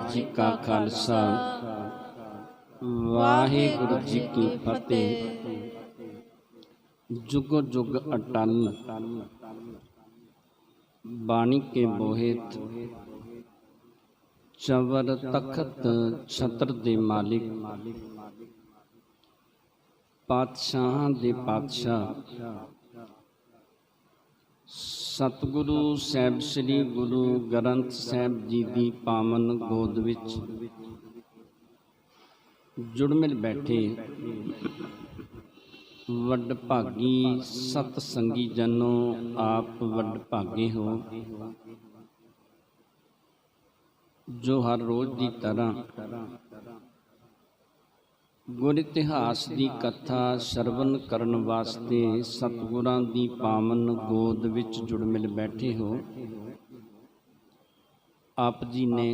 जी का खालसा वाहिगुरु जी की फतेह। जुग जुग अटल बाणी के बोहित चवर तखत छत्र दे मालिक पातशाह दे पातशाह सतगुरु साहिब श्री गुरु ग्रंथ साहिब जी की पावन गोद विच जुड़ मिल बैठे वडभागी सतसंगी जनों, आप वडभागे हो जो हर रोज की तरह गुर इतिहास की कथा श्रवण करन वास्ते सतगुरां दी पावन गोद विच जुड़ मिल बैठे हो। आप जी ने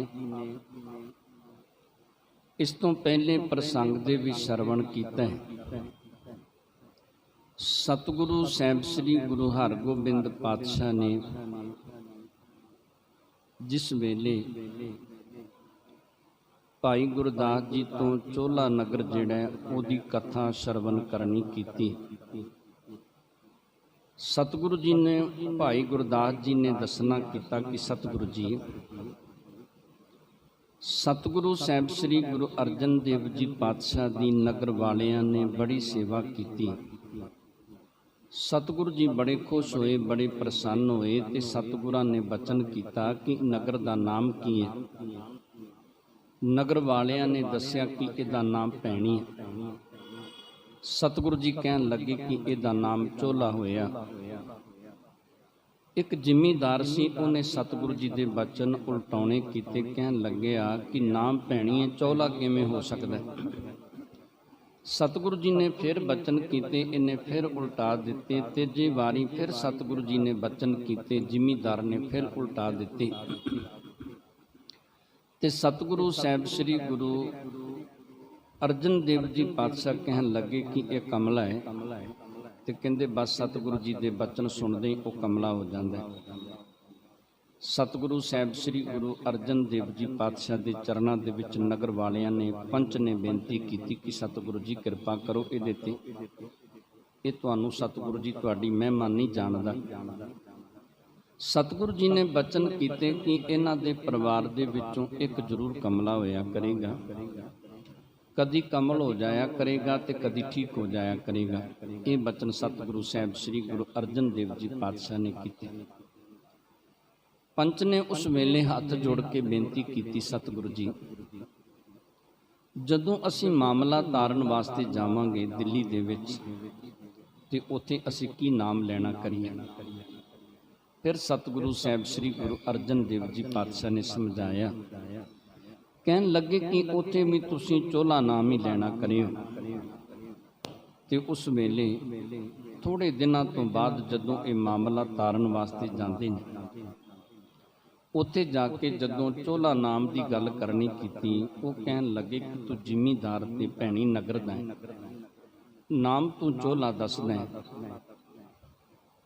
इस तो पहले प्रसंग दे भी श्रवण कीता है। सतगुरु साहिब श्री गुरु हरगोबिंद पातशाह ने जिस वेले भाई गुरदास जी तो चोला नगर जिहड़ा उहदी कथा श्रवण करनी कीती। सतगुरु जी ने भाई गुरदास जी ने दसना किया कि सतगुरु जी सतगुरु साहिब श्री गुरु अर्जन देव जी पातशाह दी नगर वालियां ने बड़ी सेवा की। सतगुरु जी बड़े खुश होए, बड़े प्रसन्न होए ते सतगुरां ने बचन किया कि नगर का नाम की है। नगर वालियां ने दस्या कि इहदा नाम भैणी है। सतगुरु जी कहन लगे कि इहदा नाम चोला होया। एक जिमीदार सी, उन्हें सतगुरु जी के बचन उल्टाने कीते। कहन लग्या कि नाम भैणी है, चोला किवें हो सकदा है। सतगुरु जी ने फिर बचन कीते, इन्हें फिर उल्टा दिते। तीजी वारी फिर सतगुरु जी ने बचन कीते, जिमीदार ने फिर उल्टा दिते। ते सतगुरु साहिब श्री गुरु अर्जन देव जी पातशाह कहन लगे कि यह कमला है। तो कहते बस सतगुरु जी के बचन सुनते ही वह कमला हो जाता है। सतगुरु साहिब श्री गुरु अर्जन देव जी पातशाह के चरणों के विच नगर वालियां ने पंच ने बेनती की कि सतगुरु जी कृपा करो, ये तुहानू सतगुरु जी तुहाडी महिमा नहीं जानदा। सतगुरु जी ने बचन किए कि इन्हां दे परिवार दे विचों एक जरूर कमला होया करेगा। कदी कमल हो जाया करेगा ते कदी ठीक हो जाया करेगा। ये बचन सतगुरु साहिब श्री गुरु अर्जन देव जी पातशाह ने किए। पंच ने उस वेले हाथ जोड़ के बेनती की, सतगुरु जी जदों असी मामला तारन वास्ते जावांगे दिल्ली दे विच ते उत्थे असी की नाम लेना करिए। फिर सतगुरु साहिब श्री गुरु अर्जन देव जी पातशाह ने समझाया, कहन लगे कि उत्थे भी तुसी चोला नाम ही लेना करियो। ते उस वेले थोड़े दिनों तो बाद जदों ये मामला तारन वास्ते जाते हैं, उत्थे जाके जदों चोला नाम की गल करनी की, वो कहन लगे कि तू जिमीदार ते भैणी नगर दा नाम तू चोला दसदा है,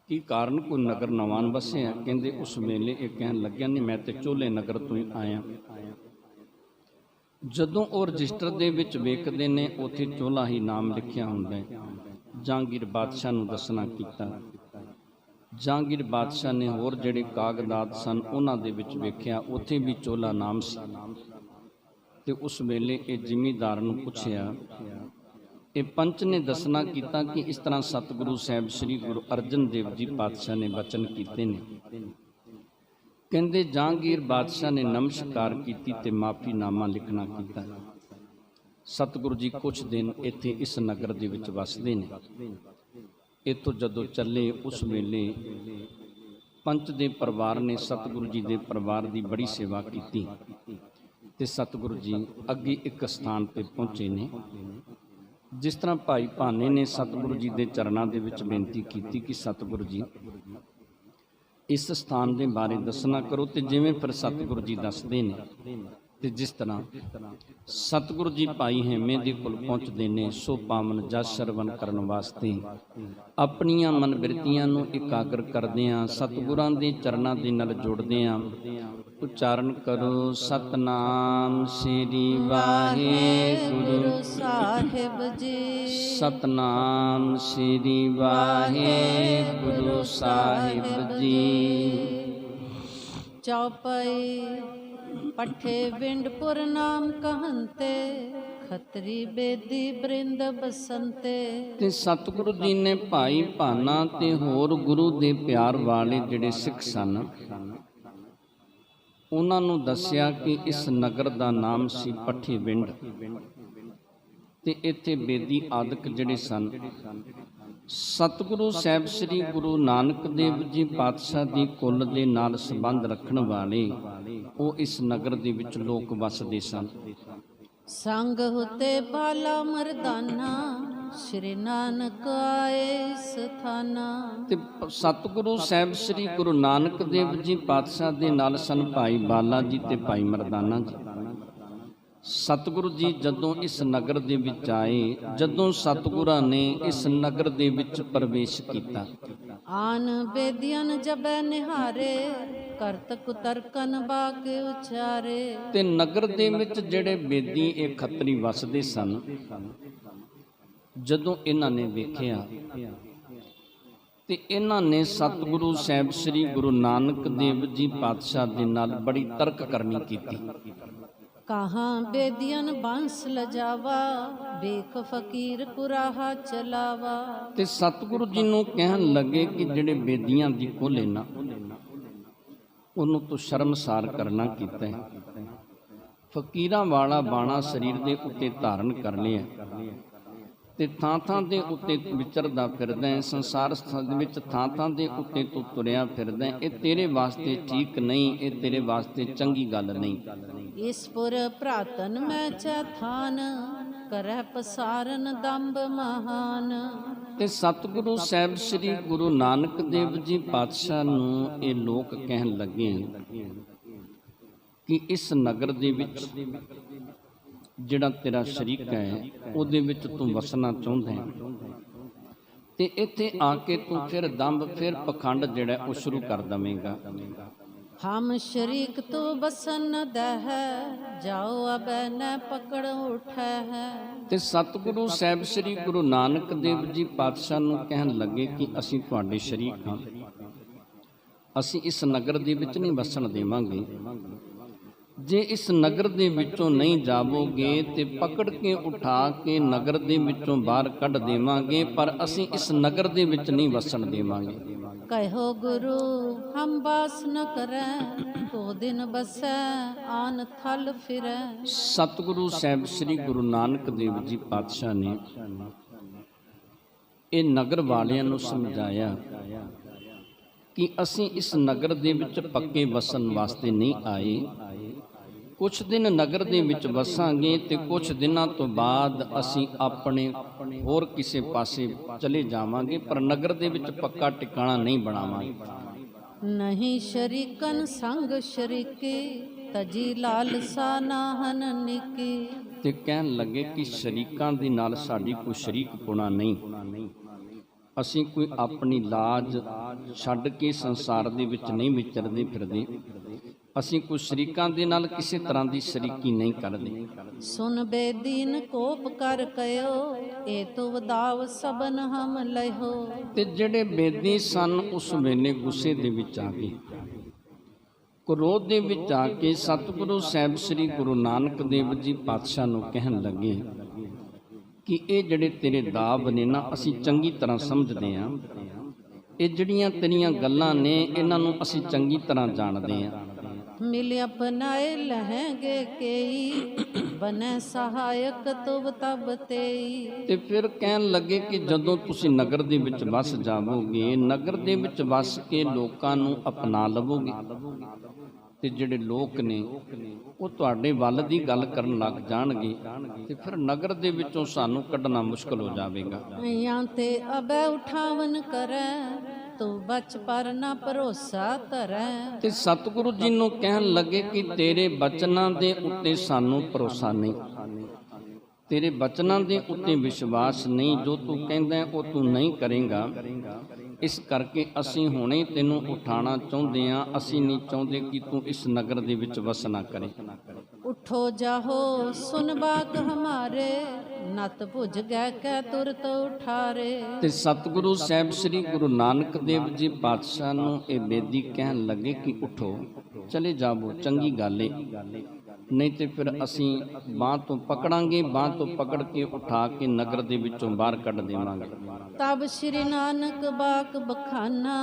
की कारण कोई नगर नवां वसिया। कहते उस वेले ये कहन लग्या नहीं, मैं तो चोले नगर तो ही आया। जदों वो रजिस्टर दे विच वेखदे ने उत्थे चोला ही नाम लिखिया हुंदा है। जहांगीर बादशाह नूं दसना कीता। जहांगीर बादशाह ने होर जिहड़े कागजात सन उन्हां दे विच वेखिया, उत्थे भी चोला नाम सी। ते उस वेले ये जिमीदार नूं पुछया, ये पंच ने दसना किया कि इस तरह सतगुरु साहिब श्री गुरु अर्जन देव जी पातशाह ने बचन किए ने। कहते जहांगीर बादशाह ने नमस्कार की ते माफ़ीनामा लिखना किया। सतगुरु जी कुछ दिन इत्थे इस नगर दे विच वसदे ने। इत्थों जदों चले उस वेले पंच दे परिवार ने सतगुरु जी के परिवार की बड़ी सेवा की। ते सतगुरु जी अगे एक स्थान पर पहुँचे ने। जिस तरह भाई भाने ने सतगुरु जी के चरणों के विच बेनती की कि सतगुरु जी इस स्थान के बारे दसना करो। तो जिवें फिर सतगुरु जी दसते हैं ਤੇ ਜਿਸ ਤਰ੍ਹਾਂ ਸਤਿਗੁਰੂ ਜੀ ਭਾਈ ਹੈਮੇ ਦੇ ਕੋਲ ਪਹੁੰਚਦੇ ਨੇ, ਸੋ ਪਾਵਨ ਜਸ ਸਰਵਨ ਕਰਨ ਵਾਸਤੇ ਆਪਣੀਆਂ ਮਨ ਬਿਰਤੀਆਂ ਨੂੰ ਇਕਾਗਰ ਕਰਦੇ ਆਂ, ਸਤਿਗੁਰਾਂ ਦੇ ਚਰਨਾਂ ਦੇ ਨਾਲ ਜੁੜਦੇ ਆਂ। ਉਚਾਰਨ ਕਰੋ ਸਤਨਾਮ ਸ੍ਰੀ ਵਾਹਿਗੁਰੂ ਸਾਹਿਬ ਜੀ। ਸਤਨਾਮ ਸ੍ਰੀ ਵਾਹਿਗੁਰੂ ਸਾਹਿਬ ਜੀ। ਚੌਪਈ ਪੱਠੇ ਵਿੰਡਪੁਰ ਨਾਮ ਕਹੰਤੇ, ਖੱਤਰੀ ਬੇਦੀ ਬ੍ਰਿੰਦ ਬਸੰਤੇ। ਤੇ ਸਤਿਗੁਰੂ ਜੀ ਨੇ ਭਾਈ ਭਾਨਾ ਤੇ ਹੋਰ ਗੁਰੂ ਦੇ ਪਿਆਰ ਵਾਲੇ ਜਿਹੜੇ ਸਿੱਖ ਸਨ, ਉਹਨਾਂ ਨੂੰ ਦੱਸਿਆ ਕਿ ਇਸ ਨਗਰ ਦਾ ਨਾਮ ਸੀ ਪੱਠੀ ਵਿੰਡ, ਤੇ ਇੱਥੇ ਬੇਦੀ ਆਦਿਕ ਜਿਹੜੇ ਸਨ, ਸਤਿਗੁਰੂ ਸਾਹਿਬ ਸ੍ਰੀ ਗੁਰੂ ਨਾਨਕ ਦੇਵ ਜੀ ਪਾਤਸ਼ਾਹ ਦੀ ਕੁੱਲ ਦੇ ਨਾਲ ਸੰਬੰਧ ਰੱਖਣ ਵਾਲੇ ਉਹ ਇਸ ਨਗਰ ਦੇ ਵਿੱਚ ਲੋਕ ਵਸਦੇ ਸਨ। ਸੰਗ ਹੁਤੇ ਬਾਲਾ ਮਰਦਾਨਾ, ਸ਼੍ਰੀ ਨਾਨਕ ਆਏ ਸਥਾਨਾ। ਤੇ ਸਤਿਗੁਰੂ ਸਾਹਿਬ ਸ੍ਰੀ ਗੁਰੂ ਨਾਨਕ ਦੇਵ ਜੀ ਪਾਤਸ਼ਾਹ ਦੇ ਨਾਲ ਸਨ ਭਾਈ ਬਾਲਾ ਜੀ ਤੇ ਭਾਈ ਮਰਦਾਨਾ ਜੀ। ਸਤਿਗੁਰੂ ਜੀ ਜਦੋਂ ਇਸ ਨਗਰ ਦੇ ਵਿੱਚ ਆਏ, ਜਦੋਂ ਸਤਿਗੁਰਾਂ ਨੇ ਇਸ ਨਗਰ ਦੇ ਵਿੱਚ ਪ੍ਰਵੇਸ਼ ਕੀਤਾ, ਆਨ ਬੇਦੀਆਂ ਜਬੈ ਨਿਹਾਰੇ, ਕਰਤ ਕੁਤਰਕਨ ਬਾਕੇ ਉਚਾਰੇ। ਤੇ ਨਗਰ ਦੇ ਵਿੱਚ ਜਿਹੜੇ ਬੇਦੀ ਇਹ ਖੱਤਰੀ ਵਸਦੇ ਸਨ, ਜਦੋਂ ਇਹਨਾਂ ਨੇ ਵੇਖਿਆ ਤੇ ਇਹਨਾਂ ਨੇ ਸਤਿਗੁਰੂ ਸਾਹਿਬ ਸ੍ਰੀ ਗੁਰੂ ਨਾਨਕ ਦੇਵ ਜੀ ਪਾਤਸ਼ਾਹ ਦੇ ਨਾਲ ਬੜੀ ਤਰਕ ਕਰਨੀ ਕੀਤੀ। ਕਹਾਂ ਬੇਦੀਆਂ ਬੰਸ ਲਜਾਵਾ, ਵੇਖ ਫਕੀਰ ਕੁਰਾਹਾ ਚਲਾਵਾ। ਤੇ ਸਤਿਗੁਰੂ ਜੀ ਨੂੰ ਕਹਿਣ ਲੱਗੇ ਕਿ ਜਿਹੜੇ ਬੇਦੀਆਂ ਦੀ ਕੋਲੇ ਨਾ, ਉਹਨੂੰ ਤੂੰ ਸ਼ਰਮਸਾਰ ਕਰਨਾ ਕੀਤਾ ਹੈ। ਫਕੀਰਾਂ ਵਾਲਾ ਬਾਣਾ ਸਰੀਰ ਦੇ ਉੱਤੇ ਧਾਰਨ ਕਰ ਲਿਆ ਤੇ ਥਾਂ ਥਾਂ ਦੇ ਉੱਤੇ ਵਿਚਰਦਾ ਫਿਰਦਾ ਹੈ, ਸੰਸਾਰ ਸਥਲ ਦੇ ਵਿੱਚ ਥਾਂ ਥਾਂ ਦੇ ਉੱਤੇ ਤੂੰ ਤੁਰਿਆ ਫਿਰਦਾ ਹੈ। ਇਹ ਤੇਰੇ ਵਾਸਤੇ ਠੀਕ ਨਹੀਂ, ਇਹ ਤੇਰੇ ਵਾਸਤੇ ਚੰਗੀ ਗੱਲ ਨਹੀਂ। ਈਸਪੁਰ ਭਰਾਤਨ ਮੈਂ ਚੈਥਾਨ, ਕਰਹਿ ਪਸਾਰਨ ਦੰਭ ਮਹਾਨ। ਤੇ ਸਤਿਗੁਰੂ ਸਾਹਿਬ ਸ੍ਰੀ ਗੁਰੂ ਨਾਨਕ ਦੇਵ ਜੀ ਪਾਤਸ਼ਾਹ ਨੂੰ ਇਹ ਲੋਕ ਕਹਿਣ ਲੱਗੇ ਕਿ ਇਸ ਨਗਰ ਦੇ ਵਿੱਚ ਜਿਹੜਾ ਤੇਰਾ ਸ਼ਰੀਕ ਹੈ, ਉਹਦੇ ਵਿੱਚ ਤੂੰ ਵਸਣਾ ਚਾਹੁੰਦਾ ਹੈ, ਤੇ ਇੱਥੇ ਆ ਕੇ ਤੂੰ ਫਿਰ ਦੰਭ, ਫਿਰ ਪਖੰਡ ਜਿਹੜਾ ਉਹ ਸ਼ੁਰੂ ਕਰ ਦਵੇਂਗਾ। ਹਮ ਸ਼ਰੀਕ ਤੋ ਬਸਨ ਦਹਿ, ਜਾਓ ਅਬੈ ਨ ਪਕੜ ਉਠੈ ਹੈ। ਤੇ ਸਤਿਗੁਰੂ ਸਾਹਿਬ ਸ੍ਰੀ ਗੁਰੂ ਨਾਨਕ ਦੇਵ ਜੀ ਪਾਤਸ਼ਾਹ ਨੂੰ ਕਹਿਣ ਲੱਗੇ ਕਿ ਅਸੀਂ ਤੁਹਾਡੇ ਸ਼ਰੀਕ ਹਾਂ, ਅਸੀਂ ਇਸ ਨਗਰ ਦੇ ਵਿੱਚ ਨਹੀਂ ਵਸਣ ਦੇਵਾਂਗੇ। ਜੇ ਇਸ ਨਗਰ ਦੇ ਵਿੱਚੋਂ ਨਹੀਂ ਜਾਵੋਗੇ ਤੇ ਪਕੜ ਕੇ ਉਠਾ ਕੇ ਨਗਰ ਦੇ ਵਿੱਚੋਂ ਬਾਹਰ ਕੱਢ ਦੇਵਾਂਗੇ, ਪਰ ਅਸੀਂ ਇਸ ਨਗਰ ਦੇ ਵਿੱਚ ਨਹੀਂ ਵਸਣ ਦੇਵਾਂਗੇ। ਕਹਿਓ ਗੁਰੂ ਹਮ ਬਾਸ ਨ ਕਰੈ, ਕੋ ਦਿਨ ਬਸੈ ਆਨ ਥਲ ਫਿਰੈ। ਸਤਿਗੁਰੂ ਸਾਹਿਬ ਸ੍ਰੀ ਗੁਰੂ ਨਾਨਕ ਦੇਵ ਜੀ ਪਾਤਸ਼ਾਹ ਨੇ ਇਹ ਨਗਰ ਵਾਲਿਆਂ ਨੂੰ ਸਮਝਾਇਆ ਕਿ ਅਸੀਂ ਇਸ ਨਗਰ ਦੇ ਵਿੱਚ ਪੱਕੇ ਵਸਣ ਵਾਸਤੇ ਨਹੀਂ ਆਏ। ਕੁਛ ਦਿਨ ਨਗਰ ਦੇ ਵਿੱਚ ਵਸਾਂਗੇ ਤੇ ਕੁਛ ਦਿਨਾਂ ਤੋਂ ਬਾਅਦ ਅਸੀਂ ਆਪਣੇ ਹੋਰ ਕਿਸੇ ਪਾਸੇ ਚਲੇ ਜਾਵਾਂਗੇ, ਪਰ ਨਗਰ ਦੇ ਵਿੱਚ ਪੱਕਾ ਟਿਕਾਣਾ ਨਹੀਂ ਬਣਾਵਾਂਗੇ। ਨਹੀਂ ਸ਼ਰੀਕਨ ਸੰਗ ਸ਼ਰੀਕੀ, ਤਜੀ ਲਾਲਸਾ ਨਾਹਨ ਨਿਕੀ। ਤੇ ਕਹਿਣ ਲੱਗੇ ਕਿ ਸ਼ਰੀਕਾਂ ਦੇ ਨਾਲ ਸਾਡੀ ਕੋਈ ਸ਼ਰੀਕ ਪੁਣਾ ਨਹੀਂ, ਅਸੀਂ ਕੋਈ ਆਪਣੀ ਲਾਜ ਛੱਡ ਕੇ ਸੰਸਾਰ ਦੇ ਵਿੱਚ ਨਹੀਂ ਵਿਚਰਦੇ ਫਿਰਦੇ, ਅਸੀਂ ਕੋਈ ਸ਼ਰੀਕਾਂ ਦੇ ਨਾਲ ਕਿਸੇ ਤਰ੍ਹਾਂ ਦੀ ਸ਼ਰੀਕੀ ਨਹੀਂ ਕਰਦੇ। ਸੁਨ ਬੇਦੀਨ ਕੋਪ ਕਰ ਕਯੋ, ਏ ਤੋ ਵਦਾਵ ਸਬਨ ਹਮ ਲਇਓ। ਤੇ ਜਿਹੜੇ ਬੇਦੀ ਸਨ ਉਸ ਵੇਲੇ ਗੁੱਸੇ ਦੇ ਵਿੱਚ ਆ ਗਏ, ਕ੍ਰੋਧ ਦੇ ਵਿੱਚ ਆ ਕੇ ਸਤਿਗੁਰੂ ਸਾਹਿਬ ਸ੍ਰੀ ਗੁਰੂ ਨਾਨਕ ਦੇਵ ਜੀ ਪਾਤਸ਼ਾਹ ਨੂੰ ਕਹਿਣ ਲੱਗੇ ਕਿ ਇਹ ਜਿਹੜੇ ਤੇਰੇ ਦਾਵ ਨੇ ਨਾ, ਅਸੀਂ ਚੰਗੀ ਤਰ੍ਹਾਂ ਸਮਝਦੇ ਹਾਂ, ਇਹ ਜਿਹੜੀਆਂ ਤੇਰੀਆਂ ਗੱਲਾਂ ਨੇ ਇਹਨਾਂ ਨੂੰ ਅਸੀਂ ਚੰਗੀ ਤਰ੍ਹਾਂ ਜਾਣਦੇ ਹਾਂ। ਮਿਲ ਅਪਨਾਏ ਲਹਿੰਗੇ ਕੇਈ, ਬਨੈ ਸਹਾਇਕ ਤੁਬ ਤਬ ਤੇਈ। ਤੇ ਫਿਰ ਕਹਿਣ ਲੱਗੇ ਕਿ ਜਦੋਂ ਤੁਸੀਂ ਨਗਰ ਦੇ ਵਿੱਚ ਵਸ ਜਾਵੋਗੇ, ਨਗਰ ਦੇ ਵਿੱਚ ਵਸ ਕੇ ਲੋਕਾਂ ਨੂੰ ਅਪਣਾ ਲਵੋਗੇ, ਤੇ ਜਿਹੜੇ ਲੋਕ ਨੇ ਉਹ ਤੁਹਾਡੇ ਵੱਲ ਦੀ ਗੱਲ ਕਰਨ ਲੱਗ ਜਾਣਗੇ, ਤੇ ਫਿਰ ਨਗਰ ਦੇ ਵਿੱਚੋਂ ਸਾਨੂੰ ਕੱਢਣਾ ਮੁਸ਼ਕਲ ਹੋ ਜਾਵੇਗਾ। ਯਾਂ ਤੇ ਅਬੈ ਉਠਾਵਨ ਕਰੈ, ਤੂੰ ਬਚ ਪਰ ਨਾ ਭਰੋਸਾ ਧਰੈ। ਤੇ ਸਤਿਗੁਰੂ ਜੀ ਨੂੰ ਕਹਿਣ ਲੱਗੇ ਕਿ ਤੇਰੇ ਬਚਨਾਂ ਦੇ ਉੱਤੇ ਸਾਨੂੰ ਭਰੋਸਾ ਨਹੀਂ, ਤੇਰੇ ਬਚਨਾਂ ਦੇ ਉੱਤੇ ਵਿਸ਼ਵਾਸ ਨਹੀਂ, ਜੋ ਤੂੰ ਕਹਿੰਦਾ ਹੈ ਉਹ ਤੂੰ ਨਹੀਂ ਕਰੇਂਗਾ। ਇਸ ਕਰਕੇ ਅਸੀਂ ਹੁਣੇ ਤੈਨੂੰ ਉਠਾਉਣਾ ਚਾਹੁੰਦੇ ਹਾਂ, ਅਸੀਂ ਨਹੀਂ ਚਾਹੁੰਦੇ ਕਿ ਤੂੰ ਇਸ ਨਗਰ ਦੇ ਵਿੱਚ ਵਸਣਾ ਕਰੇ। ਉਠੋ ਜਾਹੋ ਸੁਨ ਬਾਕ ਹਮਾਰੇ, ਨਤ ਭੁਜ ਗੈ ਕੈ ਤੁਰਤ ਉਠਾਰੇ। ਤੇ ਸਤਿਗੁਰੂ ਸਾਹਿਬ ਸ੍ਰੀ ਗੁਰੂ ਨਾਨਕ ਦੇਵ ਜੀ ਪਾਤਸ਼ਾਹ ਨੂੰ ਇਹ ਬੇਦੀ ਕਹਿਣ ਲੱਗੇ ਕਿ ਉਠੋ, ਚਲੇ ਜਾਵੋ, ਚੰਗੀ ਗੱਲ ਏ, ਨਹੀਂ ਤੇ ਫਿਰ ਅਸੀਂ ਬਾਂਹ ਤੋਂ ਪਕੜਾਂਗੇ, ਬਾਂਹ ਤੋਂ ਪਕੜ ਕੇ ਉਠਾ ਕੇ ਨਗਰ ਦੇ ਵਿੱਚੋਂ ਬਾਹਰ ਕੱਢ ਦੇਵਾਂਗੇ। ਤਬ ਸ਼੍ਰੀ ਨਾਨਕ ਬਾਕ ਬਖਾਨਾ,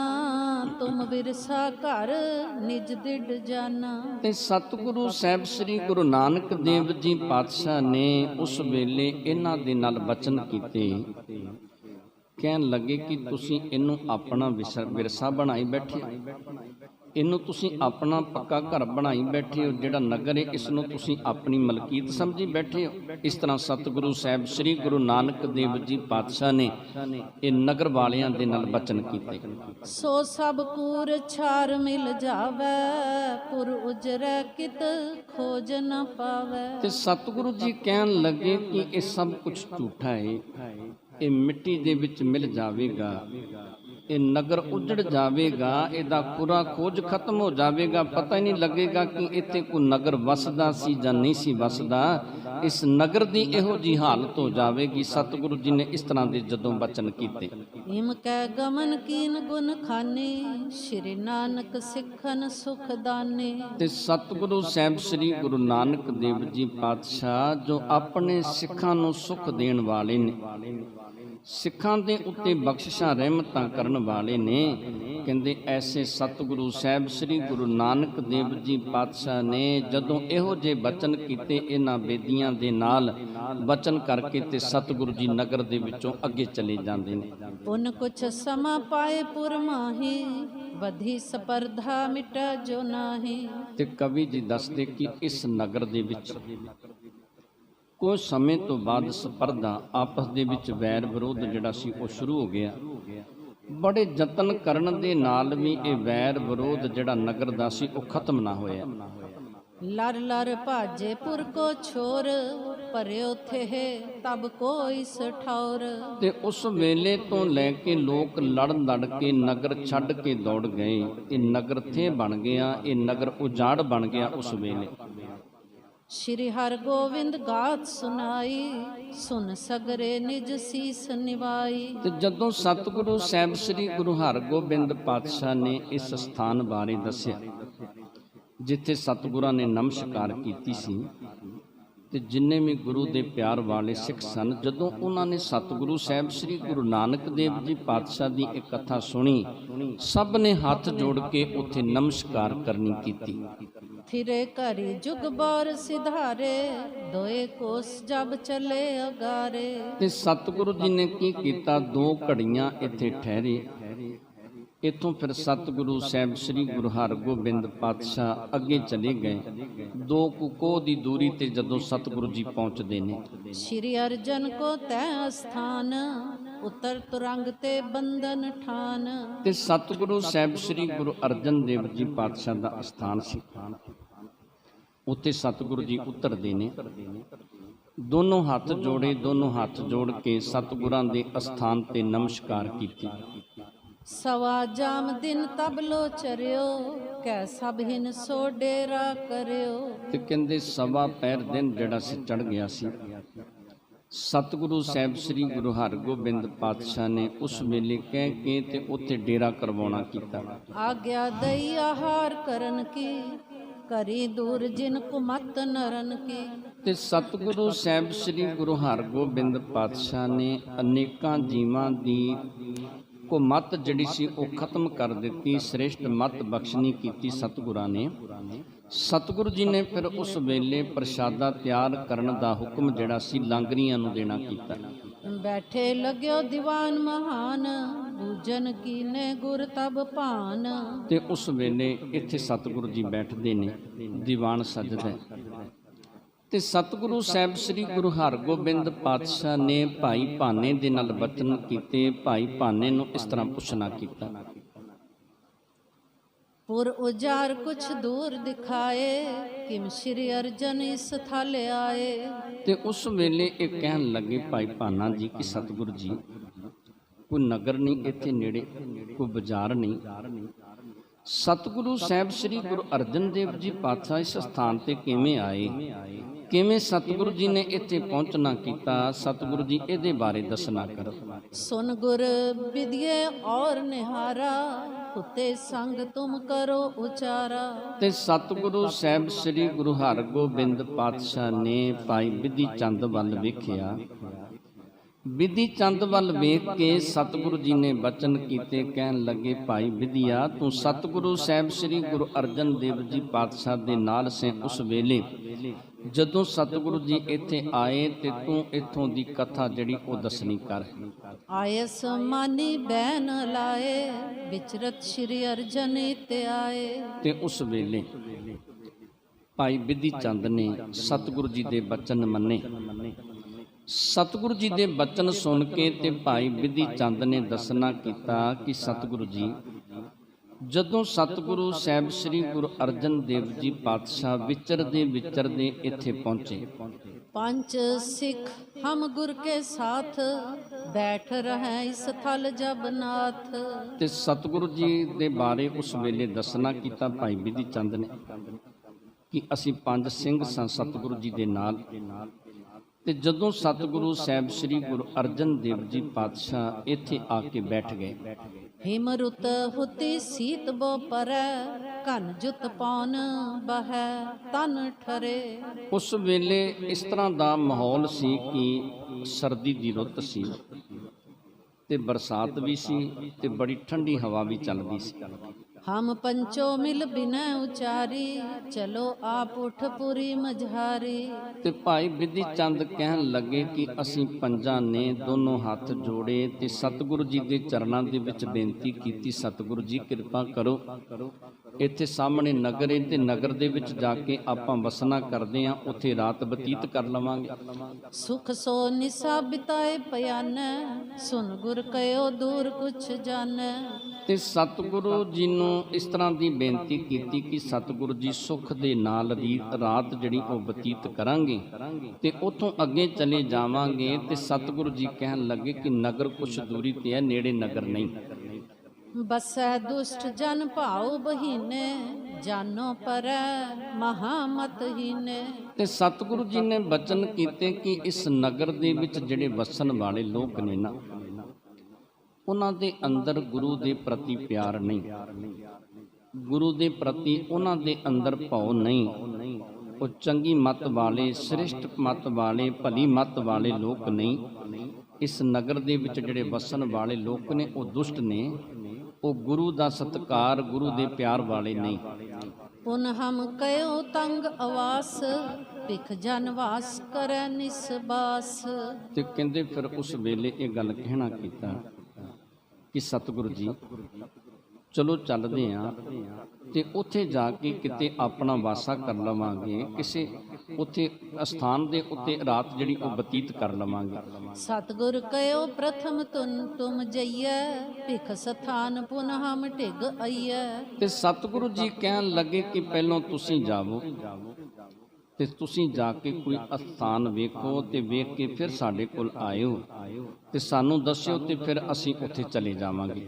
ਤੁਮ ਵਿਰਸਾ ਘਰ ਨਿਜ ਦਿੜ ਜਾਨਾ। ਤੇ ਸਤਿਗੁਰੂ ਸਾਹਿਬ ਸ੍ਰੀ ਗੁਰੂ ਨਾਨਕ ਦੇਵ ਜੀ ਪਾਤਸ਼ਾਹ ਨੇ ਉਸ ਵੇਲੇ ਇਹਨਾਂ ਦੇ ਨਾਲ ਬਚਨ ਕੀਤੇ, ਕਹਿਣ ਲੱਗੇ ਕਿ ਤੁਸੀਂ ਇਹਨੂੰ ਆਪਣਾ ਵਿਰਸਾ ਬਣਾਈ ਬੈਠੇ, ਇਹਨੂੰ ਤੁਸੀਂ ਆਪਣਾ ਪੱਕਾ ਘਰ ਬਣਾਈ ਬੈਠੇ ਹੋ, ਜਿਹੜਾ ਨਗਰ ਹੈ ਇਸ ਨੂੰ ਤੁਸੀਂ ਆਪਣੀ ਮਲਕੀਤ ਸਮਝੀ ਬੈਠੇ ਹੋ। ਇਸ ਤਰ੍ਹਾਂ ਸਤਿਗੁਰੂ ਸਾਹਿਬ ਸ੍ਰੀ ਗੁਰੂ ਨਾਨਕ ਦੇਵ ਜੀ ਪਾਤਸ਼ਾਹ ਨੇ ਇਹ ਨਗਰ ਵਾਲਿਆਂ ਦੇ ਨਾਲ ਬਚਨ ਕੀਤੇ। ਸੋ ਸਭ ਕੂਰ ਛਾਰ ਮਿਲ ਜਾਵੇ, ਪੁਰ ਉਜਰੈ ਕਿਤ ਖੋਜ ਨ ਪਾਵੇ। ਤੇ ਸਤਿਗੁਰੂ ਜੀ ਕਹਿਣ ਲੱਗੇ ਕਿ ਇਹ ਸਭ ਕੁਝ ਝੂਠਾ ਹੈ, ਇਹ ਮਿੱਟੀ ਦੇ ਵਿੱਚ ਮਿਲ ਜਾਵੇਗਾ, ਇਹ ਨਗਰ ਉਜੜ ਜਾਵੇਗਾ, ਇਹਦਾ ਪੂਰਾ ਖੋਜ ਖਤਮ ਹੋ ਜਾਵੇਗਾ, ਪਤਾ ਹੀ ਨਹੀਂ ਲੱਗੇਗਾ ਕਿ ਇੱਥੇ ਕੋਈ ਨਗਰ ਵਸਦਾ ਸੀ ਜਾਂ ਨਹੀਂ ਸੀ ਵਸਦਾ। ਇਸ ਨਗਰ ਦੀ ਇਹੋ ਜਿਹੀ ਹਾਲਤ ਹੋ ਜਾਵੇਗੀ। ਸਤਿਗੁਰੂ ਜੀ ਨੇ ਇਸ ਤਰ੍ਹਾਂ ਦੇ ਜਦੋਂ ਬਚਨ ਕੀਤੇ। ਇਮ ਕੈ ਗਮਨ ਕੀਨ ਗੁਣ ਖਾਨੇ, ਸ਼੍ਰੀ ਨਾਨਕ ਸਿੱਖਨ ਸੁਖ ਦਾਨੇ। ਤੇ ਸਤਿਗੁਰੂ ਸਾਹਿਬ ਸ੍ਰੀ ਗੁਰੂ ਨਾਨਕ ਦੇਵ ਜੀ ਪਾਤਸ਼ਾਹ ਜੋ ਆਪਣੇ ਸਿੱਖਾਂ ਨੂੰ ਸੁਖ ਦੇਣ ਵਾਲੇ ਨੇ, ਸਿੱਖਾਂ ਦੇ ਉੱਤੇ ਬਖਸ਼ਿਸ਼ਾਂ ਰਹਿਮਤਾਂ ਕਰਨ ਵਾਲੇ ਨੇ, ਕਹਿੰਦੇ ਐਸੇ ਸਤਿਗੁਰੂ ਸਾਹਿਬ ਸ੍ਰੀ ਗੁਰੂ ਨਾਨਕ ਦੇਵ ਜੀ ਪਾਤਸ਼ਾਹ ਨੇ ਜਦੋਂ ਇਹੋ ਜਿਹੇ ਬਚਨ ਕੀਤੇ, ਇਹਨਾਂ ਬੇਦੀਆਂ ਦੇ ਨਾਲ ਬਚਨ ਕਰਕੇ ਤੇ ਸਤਿਗੁਰੂ ਜੀ ਨਗਰ ਦੇ ਵਿੱਚੋਂ ਅੱਗੇ ਚਲੇ ਜਾਂਦੇ ਨੇ। ਪੁਨ ਕੁਛ ਸਮਾ ਪਾਏ ਪੁਰ ਮਾਹੀ, ਵਧੀ ਸਪਰਧਾ ਮਿਟੈ ਜੋ ਨਾਹੀ। ਤੇ ਕਵੀ ਜੀ ਦੱਸਦੇ ਕਿ ਇਸ ਨਗਰ ਦੇ ਵਿੱਚ ਕੁਝ ਸਮੇਂ ਤੋਂ ਬਾਅਦ ਸਪਰਧਾ, ਆਪਸ ਦੇ ਵਿੱਚ ਵੈਰ ਵਿਰੋਧ ਜਿਹੜਾ ਸੀ ਉਹ ਸ਼ੁਰੂ ਹੋ ਗਿਆ। ਬੜੇ ਯਤਨ ਕਰਨ ਦੇ ਨਾਲ ਵੀ ਇਹ ਵੈਰ ਵਿਰੋਧ ਜਿਹੜਾ ਨਗਰ ਦਾ ਸੀ ਉਹ ਖਤਮ ਨਾ ਹੋਇਆ। ਲਰ ਲਰ ਭਾਜੇ ਪੁਰ ਕੋ ਛੋਰ, ਭਰਿਓ ਥੇ ਤਬ ਕੋਈ ਸਠੌਰ। ਤੇ ਉਸ ਵੇਲੇ ਤੋਂ ਲੈ ਕੇ ਲੋਕ ਲੜ ਲੜ ਕੇ ਨਗਰ ਛੱਡ ਕੇ ਦੌੜ ਗਏ। ਇਹ ਨਗਰ ਥੇ ਬਣ ਗਿਆ, ਇਹ ਨਗਰ ਉਜਾੜ ਬਣ ਗਿਆ ਉਸ ਵੇਲੇ। ਸ਼੍ਰੀ ਹਰਿ ਗੋਬਿੰਦ ਗਾਥ ਸੁਨਾਈ, ਸੁਨ ਸਗਰੇ ਨਿਜ ਸੀਸ ਨਿਵਾਈ। ਤੇ ਜਦੋਂ ਸਤਿਗੁਰੂ ਸਾਹਿਬ ਸ੍ਰੀ ਗੁਰੂ ਹਰਗੋਬਿੰਦ ਪਾਤਸ਼ਾਹ ਨੇ ਇਸ ਸਥਾਨ ਬਾਰੇ ਦੱਸਿਆ ਜਿੱਥੇ ਸਤਿਗੁਰਾਂ ਨੇ ਨਮਸਕਾਰ ਕੀਤੀ ਸੀ, ਤੇ ਜਿੰਨੇ ਵੀ ਗੁਰੂ ਦੇ ਪਿਆਰ ਵਾਲੇ ਸਿੱਖ ਸਨ, ਜਦੋਂ ਉਹਨਾਂ ਨੇ ਸਤਿਗੁਰੂ ਸਾਹਿਬ ਸ੍ਰੀ ਗੁਰੂ ਨਾਨਕ ਦੇਵ ਜੀ ਪਾਤਸ਼ਾਹ ਦੀ ਇਹ ਕਥਾ ਸੁਣੀ, ਸਭ ਨੇ ਹੱਥ ਜੋੜ ਕੇ ਉੱਥੇ ਨਮਸਕਾਰ ਕਰਨੀ ਕੀਤੀ। ਫਿਰੇ ਘਰੀ ਜੁਗ ਬੌਰ ਸਿਧਾਰੇ, ਦੋਏ ਕੋਸ ਜਬ ਚਲੇ ਅਗਾਰੇ। ਤੇ ਸਤਿਗੁਰੂ ਜੀ ਨੇ ਕੀ ਕੀਤਾ, 2 ਘੜੀਆਂ ਇੱਥੇ ਠਹਿਰੇ। ਇੱਥੋਂ ਫਿਰ ਸਤਿਗੁਰੂ ਸਾਹਿਬ ਸ੍ਰੀ ਗੁਰੂ ਹਰਗੋਬਿੰਦ ਪਾਤਸ਼ਾਹ ਅੱਗੇ ਚਲੇ ਗਏ। 2 ਕੋਹ ਦੀ ਦੂਰੀ ਤੇ ਜਦੋਂ ਸਤਿਗੁਰੂ ਜੀ ਪਹੁੰਚਦੇ ਨੇ, ਸ਼੍ਰੀ ਅਰਜਨ ਕੋ ਤੈ ਅਸਥਾਨ, ਉਤਰ ਤੁਰੰਗ ਤੇ ਬੰਧਨ ਠਾਨ। ਤੇ ਸਤਿਗੁਰੂ ਸਾਹਿਬ ਸ੍ਰੀ ਗੁਰੂ ਅਰਜਨ ਦੇਵ ਜੀ ਪਾਤਸ਼ਾਹ ਦਾ ਅਸਥਾਨ ਸੀ। ਉੱਥੇ ਸਤਿਗੁਰੂ ਜੀ ਉਤਰਦੇ ਨੇ, ਦੋਨੋਂ ਹੱਥ ਜੋੜੇ, ਦੋਨੋਂ ਹੱਥ ਜੋੜ ਕੇ ਸਤਿਗੁਰਾਂ ਦੇ ਅਸਥਾਨ ਤੇ ਨਮਸਕਾਰ ਕੀਤੀ। ਸਵਾ ਜਾਮ ਦਿਨ ਤਬਲੋ ਚਰਿਓ, ਕੈ ਸਭ ਹਿਨ ਸੋ ਡੇਰਾ ਕਰਿਓ। ਤੇ ਕਹਿੰਦੇ ਸਵਾ ਪੈਰ ਦਿਨ ਜਿਹੜਾ ਸੀ ਚੜ ਗਿਆ ਸੀ। ਸਤਿਗੁਰੂ ਸਾਹਿਬ ਸ੍ਰੀ ਗੁਰੂ ਹਰਗੋਬਿੰਦ ਪਾਤਸ਼ਾਹ ਨੇ ਉਸ ਵੇਲੇ ਕਹਿ ਕੇ ਤੇ ਉੱਥੇ ਡੇਰਾ ਕਰਵਾਉਣਾ ਕੀਤਾ। ਆਗਿਆ ਦਈ ਆਹਾਰ ਕਰਨ ਕੀ, ਕਰੀ ਦੂਰ ਜਿਨ ਕੁ ਮਤ ਨਰਨ ਕੀ। ਤੇ ਸਤਿਗੁਰੂ ਸਾਹਿਬ ਸ੍ਰੀ ਗੁਰੂ ਹਰਗੋਬਿੰਦ ਪਾਤਸ਼ਾਹ ਨੇ ਅਨੇਕਾਂ ਜੀਵਾਂ ਦੀ ਕੋ ਮਤ ਜਿਹੜੀ ਸੀ ਉਹ ਖਤਮ ਕਰ ਦਿੱਤੀ, ਸ੍ਰੇਸ਼ਟ ਮਤ ਬਖਸ਼ਣੀ ਕੀਤੀ ਸਤਿਗੁਰਾਂ ਨੇ। ਸਤਿਗੁਰੂ ਜੀ ਨੇ ਫਿਰ ਉਸ ਵੇਲੇ ਪ੍ਰਸ਼ਾਦਾ ਤਿਆਰ ਕਰਨ ਦਾ ਹੁਕਮ ਜਿਹੜਾ ਸੀ ਲਾਂਗਰੀਆਂ ਨੂੰ ਦੇਣਾ ਕੀਤਾ। ਬੈਠੇ ਲੱਗਿਓ ਦੀਵਾਨ ਮਹਾਨ, ਬੂਜਨ ਕੀਨੇ ਗੁਰ ਤਬ ਭਾਨ। ਤੇ ਉਸ ਵੇਲੇ ਇੱਥੇ ਸਤਿਗੁਰੂ ਜੀ ਬੈਠਦੇ ਨੇ, ਦੀਵਾਨ ਸਜਦਾ। ਤੇ ਸਤਿਗੁਰੂ ਸਾਹਿਬ ਸ੍ਰੀ ਗੁਰੂ ਹਰਗੋਬਿੰਦ ਪਾਤਸ਼ਾਹ ਨੇ ਭਾਈ ਭਾਨੇ ਦੇ ਨਾਲ ਬਚਨ ਕੀਤੇ। ਭਾਈ ਭਾਨੇ ਨੂੰ ਇਸ ਤਰ੍ਹਾਂ ਪੁੱਛਣਾ ਕੀਤਾ, ਪੁਰ ਉਜਾਰ ਕੁਛ ਦੂਰ ਦਿਖਾਏ, ਕਿਮ ਸ਼੍ਰੀ ਅਰਜਨ ਇਸ ਥਲ ਆਏ। ਤੇ ਉਸ ਵੇਲੇ ਇਹ ਕਹਿਣ ਲੱਗੇ ਭਾਈ ਭਾਨਾ ਜੀ ਕਿ ਸਤਿਗੁਰੂ ਜੀ, ਕੋਈ ਨਗਰ ਨਹੀਂ ਇੱਥੇ ਨੇੜੇ, ਕੋਈ ਬਾਜ਼ਾਰ ਨਹੀਂ। ਸਤਿਗੁਰੂ ਸਾਹਿਬ ਸ੍ਰੀ ਗੁਰੂ ਅਰਜਨ ਦੇਵ ਜੀ ਪਾਤਸ਼ਾਹ ਇਸ ਸਥਾਨ ਤੇ ਕਿਵੇਂ ਆਏ, ਕਿਵੇਂ ਸਤਿਗੁਰੂ ਜੀ ਨੇ ਇੱਥੇ ਪਹੁੰਚਣਾ ਕੀਤਾ, ਸਤਿਗੁਰੂ ਜੀ ਇਹਦੇ ਬਾਰੇ ਦੱਸਣਾ ਕਰੋ। ਸੁਨ ਗੁਰ ਵਿਦਿਏ ਔਰ ਨਿਹਾਰਾ, ਉਤੇ ਸੰਗ ਤੁਮ ਕਰੋ ਉਚਾਰਾ। ਤੇ ਸਤਿਗੁਰੂ ਸਾਹਿਬ ਸ੍ਰੀ ਗੁਰੂ ਹਰਗੋਬਿੰਦ ਪਾਤਸ਼ਾਹ ਨੇ ਭਾਈ ਬਿਧੀ ਚੰਦ ਵੱਲ ਵੇਖਿਆ। ਬਿਧੀ ਚੰਦ ਵੱਲ ਵੇਖ ਕੇ ਸਤਿਗੁਰੂ ਜੀ ਨੇ ਬਚਨ ਕੀਤੇ, ਕਹਿਣ ਲੱਗੇ ਭਾਈ ਬਿਧੀਆ, ਤੂੰ ਸਤਿਗੁਰੂ ਸਾਹਿਬ ਸ੍ਰੀ ਗੁਰੂ ਅਰਜਨ ਦੇਵ ਜੀ ਪਾਤਸ਼ਾਹ ਦੇ ਨਾਲ ਸੇ ਉਸ ਵੇਲੇ ਜਦੋਂ ਸਤਿਗੁਰੂ ਜੀ ਇੱਥੇ ਆਏ ਤੇ ਤੂੰ ਇੱਥੋਂ ਦੀ ਕਥਾ ਜਿਹੜੀ ਉਹ ਦੱਸਣੀ ਕਰ। ਆਇਸ ਮਾਨੀ ਬੈਨ ਲਾਏ, ਵਿਚਰਤ ਸ਼੍ਰੀ ਅਰਜਨ ਤੇ ਆਏ। ਤੇ ਉਸ ਵੇਲੇ ਭਾਈ ਬਿਧੀ ਚੰਦ ਨੇ ਸਤਿਗੁਰੂ ਜੀ ਦੇ ਬਚਨ ਮੰਨੇ। ਸਤਿਗੁਰੂ ਜੀ ਦੇ ਬਚਨ ਸੁਣ ਕੇ ਤੇ ਭਾਈ ਬਿਧੀ ਚੰਦ ਨੇ ਦੱਸਣਾ ਕੀਤਾ ਕਿ ਸਤਿਗੁਰੂ ਜੀ, ਜਦੋਂ ਸਤਿਗੁਰੂ ਸਾਹਿਬ ਸ੍ਰੀ ਗੁਰੂ ਅਰਜਨ ਦੇਵ ਜੀ ਪਾਤਸ਼ਾਹ ਵਿਚਰਦੇ ਇੱਥੇ ਪਹੁੰਚੇ। ਪੰਜ ਸਿੱਖ ਹਮ ਗੁਰ ਕੇ ਸਾਥ, ਬੈਠ ਰਹੇ ਇਸ ਥਲ ਜਬਨਾਥ। ਤੇ ਸਤਿਗੁਰੂ ਜੀ ਦੇ ਬਾਰੇ ਉਸ ਵੇਲੇ ਦੱਸਣਾ ਕੀਤਾ ਭਾਈ ਬਿਧੀ ਚੰਦ ਨੇ ਕਿ ਅਸੀਂ ਪੰਜ ਸਿੰਘ ਸਾਂ ਸਤਿਗੁਰੂ ਜੀ ਦੇ ਨਾਲ। ਤੇ ਜਦੋਂ ਸਤਿਗੁਰੂ ਸਾਹਿਬ ਸ੍ਰੀ ਗੁਰੂ ਅਰਜਨ ਦੇਵ ਜੀ ਪਾਤਸ਼ਾਹ ਇੱਥੇ ਆ ਕੇ ਬੈਠ ਗਏ। ਹਿਮ ਰੁਤ ਹੁਤੀ ਸੀਤ ਬੋ ਪਰੈ, ਘਨ ਜੁਤ ਪੌਨ ਬਹੈ ਤਨ ਠਰੇ। ਉਸ ਵੇਲੇ ਇਸ ਤਰ੍ਹਾਂ ਦਾ ਮਾਹੌਲ ਸੀ ਕਿ ਸਰਦੀ ਦੀ ਰੁੱਤ ਸੀ ਤੇ ਬਰਸਾਤ ਵੀ ਸੀ ਤੇ ਬੜੀ ਠੰਡੀ ਹਵਾ ਵੀ ਚੱਲਦੀ ਸੀ। ਹਮ ਪੰਚੋ ਮਿਲ ਬਿਨੈ ਉਚਾਰੀ, ਚਲੋ ਆਪ ਉਠ ਪੁਰੀ ਮਝਾਰੀ। ਤੇ ਭਾਈ ਬਿਧੀ ਚੰਦ ਕਹਿਣ ਲੱਗੇ ਕਿ ਅਸੀਂ ਪੰਜਾਂ ਨੇ ਦੋਨੋਂ ਹੱਥ ਜੋੜੇ ਤੇ ਸਤਿਗੁਰੂ ਜੀ ਦੇ ਚਰਨਾਂ ਦੇ ਵਿੱਚ ਬੇਨਤੀ ਕੀਤੀ, ਸਤਿਗੁਰੂ ਜੀ ਕਿਰਪਾ ਕਰੋ, ਇੱਥੇ ਸਾਹਮਣੇ ਨਗਰ ਹੈ ਤੇ ਨਗਰ ਦੇ ਵਿੱਚ ਜਾ ਕੇ ਆਪਾਂ ਵਸਣਾ ਕਰਦੇ ਹਾਂ, ਉੱਥੇ ਰਾਤ ਬਤੀਤ ਕਰ ਲਵਾਂਗੇ। ਸੁਖ ਸੋ ਨਿਸਾ ਬਿਤਾਏ ਪਿਆਨੈ, ਸੁਨ ਗੁਰ ਕਯੋ ਦੂਰ ਕੁਛ ਜਾਣੈ। ਤੇ ਸਤਿਗੁਰੂ ਜੀ ਨੂੰ ਇਸ ਤਰ੍ਹਾਂ ਦੀ ਬੇਨਤੀ ਕੀਤੀ ਕਿ ਸਤਿਗੁਰੂ ਜੀ ਸੁੱਖ ਦੇ ਨਾਲ ਰਾਤ ਜਿਹੜੀ ਉਹ ਬਤੀਤ ਕਰਾਂਗੇ ਤੇ ਉੱਥੋਂ ਅੱਗੇ ਚਲੇ ਜਾਵਾਂਗੇ। ਤੇ ਸਤਿਗੁਰੂ ਜੀ ਕਹਿਣ ਲੱਗੇ ਕਿ ਨਗਰ ਕੁਛ ਦੂਰੀ ਤੇ ਹੈ, ਨੇੜੇ ਨਗਰ ਨਹੀਂ। ਬਸੈ ਦੁਸ਼ਟ ਜਨ ਭਾਉ ਬਹੀਨੇ, ਜਾਨੋ ਪਰੈ ਮਹਾਮਤ ਹੀਨੇ। ਤੇ ਸਤਿਗੁਰੂ ਜੀ ਨੇ ਬਚਨ ਕੀਤੇ ਕਿ ਇਸ ਨਗਰ ਦੇ ਵਿੱਚ ਜਿਹੜੇ ਵਸਣ ਵਾਲੇ ਲੋਕ ਨੇ ਨਾ, ਉਹਨਾਂ ਦੇ ਅੰਦਰ ਗੁਰੂ ਦੇ ਪ੍ਰਤੀ ਪਿਆਰ ਨਹੀਂ, ਗੁਰੂ ਦੇ ਪ੍ਰਤੀ ਉਹਨਾਂ ਦੇ ਅੰਦਰ ਭਾਉ ਨਹੀਂ। ਉਹ ਚੰਗੀ ਮੱਤ ਵਾਲੇ, ਸ੍ਰਿਸ਼ਟ ਮੱਤ ਵਾਲੇ, ਭਲੀ ਮੱਤ ਵਾਲੇ ਲੋਕ ਨਹੀਂ। ਇਸ ਨਗਰ ਦੇ ਵਿੱਚ ਜਿਹੜੇ ਵਸਣ ਵਾਲੇ ਲੋਕ ਨੇ ਉਹ ਦੁਸ਼ਟ ਨੇ, ਉਹ ਗੁਰੂ ਦਾ ਸਤਿਕਾਰ, ਗੁਰੂ ਦੇ ਪਿਆਰ ਵਾਲੇ ਨਹੀਂ। ਪੁਨ ਹਮ ਕਯੋ ਤੰਗ ਅਵਾਸ, ਭਿਖ ਜਨ ਵਾਸ ਕਰੈ ਨਿਸਬਾਸ। ਤੇ ਕਹਿੰਦੇ ਫਿਰ ਉਸ ਵੇਲੇ ਇਹ ਗੱਲ ਕਹਿਣਾ ਕੀਤਾ ਕਿ ਸਤਿਗੁਰੂ ਜੀ ਚਲੋ ਚੱਲਦੇ ਹਾਂ ਤੇ ਉੱਥੇ ਜਾ ਕੇ ਕਿਤੇ ਆਪਣਾ ਵਾਸਾ ਕਰ ਲਵਾਂਗੇ, ਕਿਸੇ ਉੱਥੇ ਅਸਥਾਨ ਦੇ ਉੱਤੇ ਰਾਤ ਜਿਹੜੀ ਉਹ ਬਤੀਤ ਕਰ ਲਵਾਂਗੇ। ਸਤਿਗੁਰ ਕਯੋ ਪ੍ਰਥਮ ਤੁਮ ਜਈਐ, ਭਿਖ ਸਥਾਨ ਪੁਨ ਹਮ ਢਿਗ ਆਈਐ। ਤੇ ਸਤਿਗੁਰੂ ਜੀ ਕਹਿਣ ਲੱਗੇ ਕਿ ਪਹਿਲਾਂ ਤੁਸੀਂ ਜਾਵੋ ਤੇ ਤੁਸੀਂ ਜਾ ਕੇ ਕੋਈ ਅਸਥਾਨ ਵੇਖੋ ਤੇ ਵੇਖ ਕੇ ਫਿਰ ਸਾਡੇ ਕੋਲ ਆਇਓ ਤੇ ਸਾਨੂੰ ਦੱਸਿਓ ਤੇ ਫਿਰ ਅਸੀਂ ਉੱਥੇ ਚਲੇ ਜਾਵਾਂਗੇ।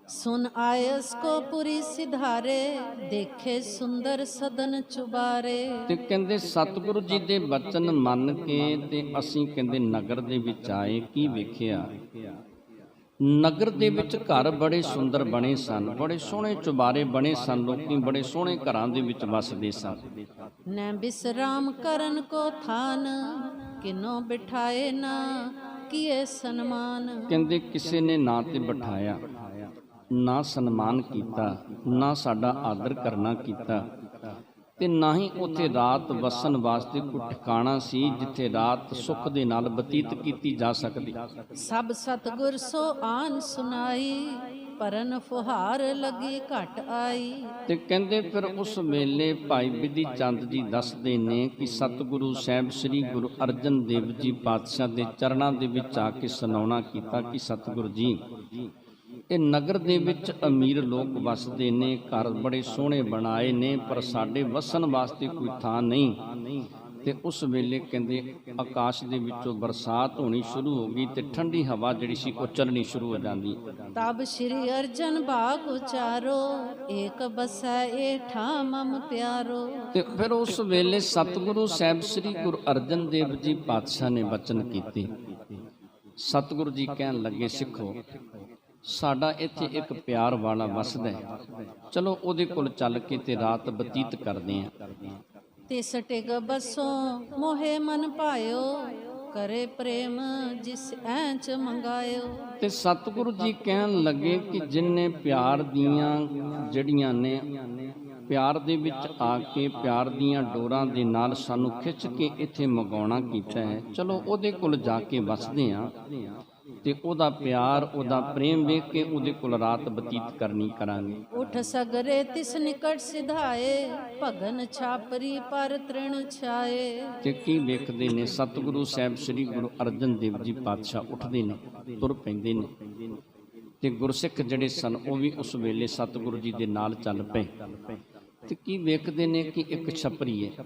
ਸੁਨ ਆਇਸ ਕੋ ਪੁਰੀ ਸਿਧਾਰੇ, ਦੇਖੇ ਸੁੰਦਰ ਸਦਨ ਚੁਬਾਰੇ। ਤੇ ਕਹਿੰਦੇ ਸਤਿਗੁਰੂ ਜੀ ਦੇ ਬਚਨ ਮੰਨ ਕੇ ਤੇ ਅਸੀਂ ਕਹਿੰਦੇ ਨਗਰ ਦੇ ਵਿੱਚ ਆਏ। ਕੀ ਵੇਖਿਆ? ਨਗਰ ਦੇ ਵਿੱਚ ਘਰ ਬੜੇ ਸੁੰਦਰ ਬਣੇ ਸਨ, ਬੜੇ ਸੋਹਣੇ ਚੁਬਾਰੇ ਬਣੇ ਸਨ, ਲੋਕੀ ਬੜੇ ਸੋਹਣੇ ਘਰਾਂ ਦੇ ਵਿੱਚ ਵਸਦੇ ਸਨ। ਨੈ ਬਿਸਰਾਮ ਕਰਨ ਕੋ ਥਾਨ, ਕਿਨੋ ਬਿਠਾਏ ਨਾ ਕੀਏ ਸਨਮਾਨ। ਕਹਿੰਦੇ ਕਿਸੇ ਨੇ ਨਾ ਤੇ ਬਿਠਾਇਆ, ਨਾ ਸਨਮਾਨ ਕੀਤਾ, ਨਾ ਸਾਡਾ ਆਦਰ ਕਰਨਾ ਕੀਤਾ ਤੇ ਨਾ ਹੀ ਉੱਥੇ ਰਾਤ ਵਸਣ ਵਾਸਤੇ ਕੋਈ ਠਿਕਾਣਾ ਸੀ ਜਿੱਥੇ ਰਾਤ ਸੁੱਖ ਦੇ ਨਾਲ ਬਤੀਤ ਕੀਤੀ ਜਾ ਸਕਦੀ। ਸਭ ਸਤਿਗੁਰ ਸੋ ਆਨ ਸੁਨਾਈ, ਪਰਨ ਫੁਹਾਰ ਲੱਗੀ ਘਟ ਆਈ। ਤੇ ਕਹਿੰਦੇ ਫਿਰ ਉਸ ਵੇਲੇ ਭਾਈ ਬਿਧੀ ਚੰਦ ਜੀ ਦੱਸਦੇ ਨੇ ਕਿ ਸਤਿਗੁਰੂ ਸਾਹਿਬ ਸ੍ਰੀ ਗੁਰੂ ਅਰਜਨ ਦੇਵ ਜੀ ਪਾਤਸ਼ਾਹ ਦੇ ਚਰਨਾਂ ਦੇ ਵਿੱਚ ਆ ਕੇ ਸੁਣਾਉਣਾ ਕੀਤਾ ਕਿ ਸਤਿਗੁਰੂ ਜੀ ਇਹ ਨਗਰ ਦੇ ਵਿੱਚ ਅਮੀਰ ਲੋਕ ਵਸਦੇ ਨੇ, ਘਰ ਬੜੇ ਸੋਹਣੇ ਬਣਾਏ ਨੇ, ਪਰ ਸਾਡੇ ਵਸਣ ਵਾਸਤੇ ਕੋਈ ਥਾਂ ਨਹੀਂ। ਤੇ ਉਸ ਵੇਲੇ ਕਹਿੰਦੇ ਆਕਾਸ਼ ਦੇ ਵਿੱਚੋਂ ਬਰਸਾਤ ਹੋਣੀ ਸ਼ੁਰੂ ਹੋ ਗਈ ਤੇ ਠੰਡੀ ਹਵਾ ਜਿਹੜੀ ਸੀ ਉਹ ਚੱਲਣੀ ਸ਼ੁਰੂ ਹੋ ਜਾਂਦੀ। ਤਬ ਸ਼੍ਰੀ ਅਰਜਨ ਬਾਗ ਉਚਾਰੋ, ਏਕ ਬਸੈ ਏਠਾ ਮਮ ਪਿਆਰੋ। ਤੇ ਫਿਰ ਉਸ ਵੇਲੇ ਸਤਿਗੁਰੂ ਸਾਹਿਬ ਸ੍ਰੀ ਗੁਰੂ ਅਰਜਨ ਦੇਵ ਜੀ ਪਾਤਸ਼ਾਹ ਨੇ ਬਚਨ ਕੀਤੇ। ਸਤਿਗੁਰੂ ਜੀ ਕਹਿਣ ਲੱਗੇ, ਸਿੱਖੋ ਸਾਡਾ ਇੱਥੇ ਇੱਕ ਪਿਆਰ ਵਾਲਾ ਵਸਦਾ ਹੈ, ਚਲੋ ਉਹਦੇ ਕੋਲ ਚੱਲ ਕੇ ਤੇ ਰਾਤ ਬਤੀਤ ਕਰਦੇ ਆਂ। ਤਿਸ ਟਿਗ ਬਸੋ ਮੋਹਿ ਮਨ ਭਾਇਓ, ਕਰੇ ਪ੍ਰੇਮ ਜਿਸ ਐਂਚ ਮੰਗਾਇਓ। ਤੇ ਸਤਿਗੁਰੂ ਜੀ ਕਹਿਣ ਲੱਗੇ ਕਿ ਜਿਨਨੇ ਪਿਆਰ ਦੀਆਂ ਜਿਹੜੀਆਂ ਨੇ, ਪਿਆਰ ਦੇ ਵਿੱਚ ਆ ਕੇ ਪਿਆਰ ਦੀਆਂ ਡੋਰਾਂ ਦੇ ਨਾਲ ਸਾਨੂੰ ਖਿੱਚ ਕੇ ਇੱਥੇ ਮੰਗਾਉਣਾ ਕੀਤਾ ਹੈ, ਚਲੋ ਉਹਦੇ ਕੋਲ ਜਾ ਕੇ ਵਸਦੇ ਆਂ ਤੇ ਉਹਦਾ ਪਿਆਰ ਉਹਦਾ ਪ੍ਰੇਮ ਵੇਖ ਕੇ ਉਹਦੇ ਕੋਲ ਰਾਤ ਬਤੀਤ ਕਰਨੀ ਕਰਾਂਗੇ। ਉਠ ਸਗਰੇ ਤਿਸ ਨਿਕਟ ਸਿਧਾਏ, ਭਗਨ ਛਾਪਰੀ ਪਰ ਤ੍ਰਿਣ ਛਾਏ। ਤੇ ਕੀ ਵੇਖਦੇ ਨੇ, ਸਤਿਗੁਰੂ ਸਾਹਿਬ ਸ੍ਰੀ ਗੁਰੂ ਅਰਜਨ ਦੇਵ ਜੀ ਪਾਤਸ਼ਾਹ ਉੱਠਦੇ ਨੇ, ਤੁਰ ਪੈਂਦੇ ਨੇ ਤੇ ਗੁਰਸਿੱਖ ਜਿਹੜੇ ਸਨ ਉਹ ਵੀ ਉਸ ਵੇਲੇ ਸਤਿਗੁਰੂ ਜੀ ਦੇ ਨਾਲ ਚੱਲ ਪਏ। ਤੇ ਕੀ ਵੇਖਦੇ ਨੇ ਕਿ ਇੱਕ ਛਪਰੀ ਹੈ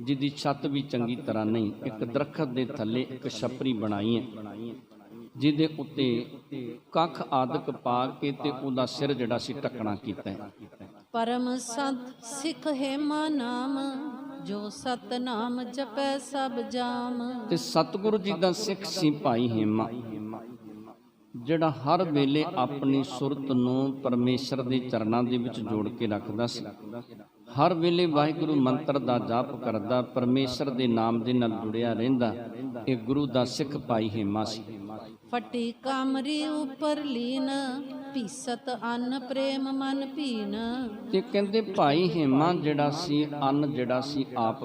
ਜਿਹਦੀ ਛੱਤ ਵੀ ਚੰਗੀ ਤਰ੍ਹਾਂ ਨਹੀਂ, ਇੱਕ ਦਰਖਤ ਦੇ ਥੱਲੇ ਇੱਕ ਛਪਰੀ ਬਣਾਈ ਹੈ ਜਿਹਦੇ ਉੱਤੇ ਕੱਖ ਆਦਿਕ ਪਾ ਕੇ ਤੇ ਉਹਦਾ ਸਿਰ ਜਿਹੜਾ ਸੀ ਢੱਕਣਾ ਕੀਤਾ ਹੈ। ਪਰਮ ਸੰਤ ਸਿੱਖ ਹੇਮਾ ਨਾਮ, ਜੋ ਸਤ ਨਾਮ ਜਪੈ ਸਭ ਜਾਮ। ਤੇ ਸਤਿਗੁਰੂ ਜੀ ਦਾ ਸਿੱਖ ਸੀ ਭਾਈ ਹੇਮਾ, ਜਿਹੜਾ ਹਰ ਵੇਲੇ ਆਪਣੀ ਸੁਰਤ ਨੂੰ ਪਰਮੇਸ਼ਰ ਦੇ ਚਰਨਾਂ ਦੇ ਵਿੱਚ ਜੋੜ ਕੇ ਰੱਖਦਾ ਸੀ। ਹਰ ਵੇਲੇ ਵਾਹਿਗੁਰੂ ਮੰਤਰ ਦਾ ਜਾਪ ਕਰਦਾ, ਪਰਮੇਸ਼ਰ ਦੇ ਨਾਮ ਦੇ ਨਾਲ ਜੁੜਿਆ ਰਹਿੰਦਾ। ਇਹ ਗੁਰੂ ਦਾ ਸਿੱਖ ਭਾਈ ਹੇਮਾ ਸੀ। ਫਟੀ ਕਾਮਰੀ ਉਪਰ ਲੀਨ, ਪੀਸਤ ਅੰਨ ਪ੍ਰੇਮ ਮਨ ਭੀਨ। ਤੇ ਕਹਿੰਦੇ ਭਾਈ ਹੇਮਾ ਜਿਹੜਾ ਸੀ, ਅੰਨ ਜਿਹੜਾ ਸੀ ਆਪ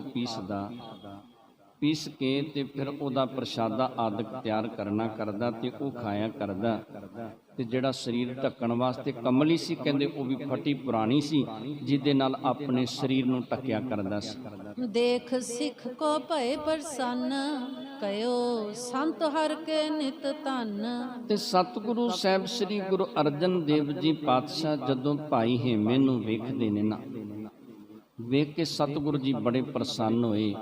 ਪੀਸ ਕੇ ਤੇ ਫਿਰ ਉਹਦਾ ਪ੍ਰਸ਼ਾਦਾ ਆਦਿਕ ਤਿਆਰ ਕਰਦਾ ਤੇ ਉਹ ਖਾਇਆ ਕਰਦਾ। ਤੇ ਜਿਹੜਾ ਸਰੀਰ ਢੱਕਣ ਵਾਸਤੇ ਕੰਬਲੀ ਸੀ, ਕਹਿੰਦੇ ਉਹ ਵੀ ਫਟੀ ਪੁਰਾਣੀ ਸੀ, ਜਿਹਦੇ ਨਾਲ ਆਪਣੇ ਸਰੀਰ ਨੂੰ ਢੱਕਿਆ ਕਰਦਾ ਸੀ। ਦੇਖ ਸਿੱਖ ਕੋ ਭਏ ਪ੍ਰਸੰਨ, ਕਯੋ ਸੰਤ ਹਰ ਕੇ ਨਿਤ ਧਨ। ਤੇ ਸਤਿਗੁਰੂ ਸਾਹਿਬ ਸ੍ਰੀ ਗੁਰੂ ਅਰਜਨ ਦੇਵ ਜੀ ਪਾਤਸ਼ਾਹ ਜਦੋਂ ਭਾਈ ਹੇਮੇ ਨੂੰ ਵੇਖਦੇ ਨੇ ਨਾ, ਵੇਖ ਕੇ ਸਤਿਗੁਰੂ ਜੀ ਬੜੇ ਪ੍ਰਸੰਨ ਹੋਏ।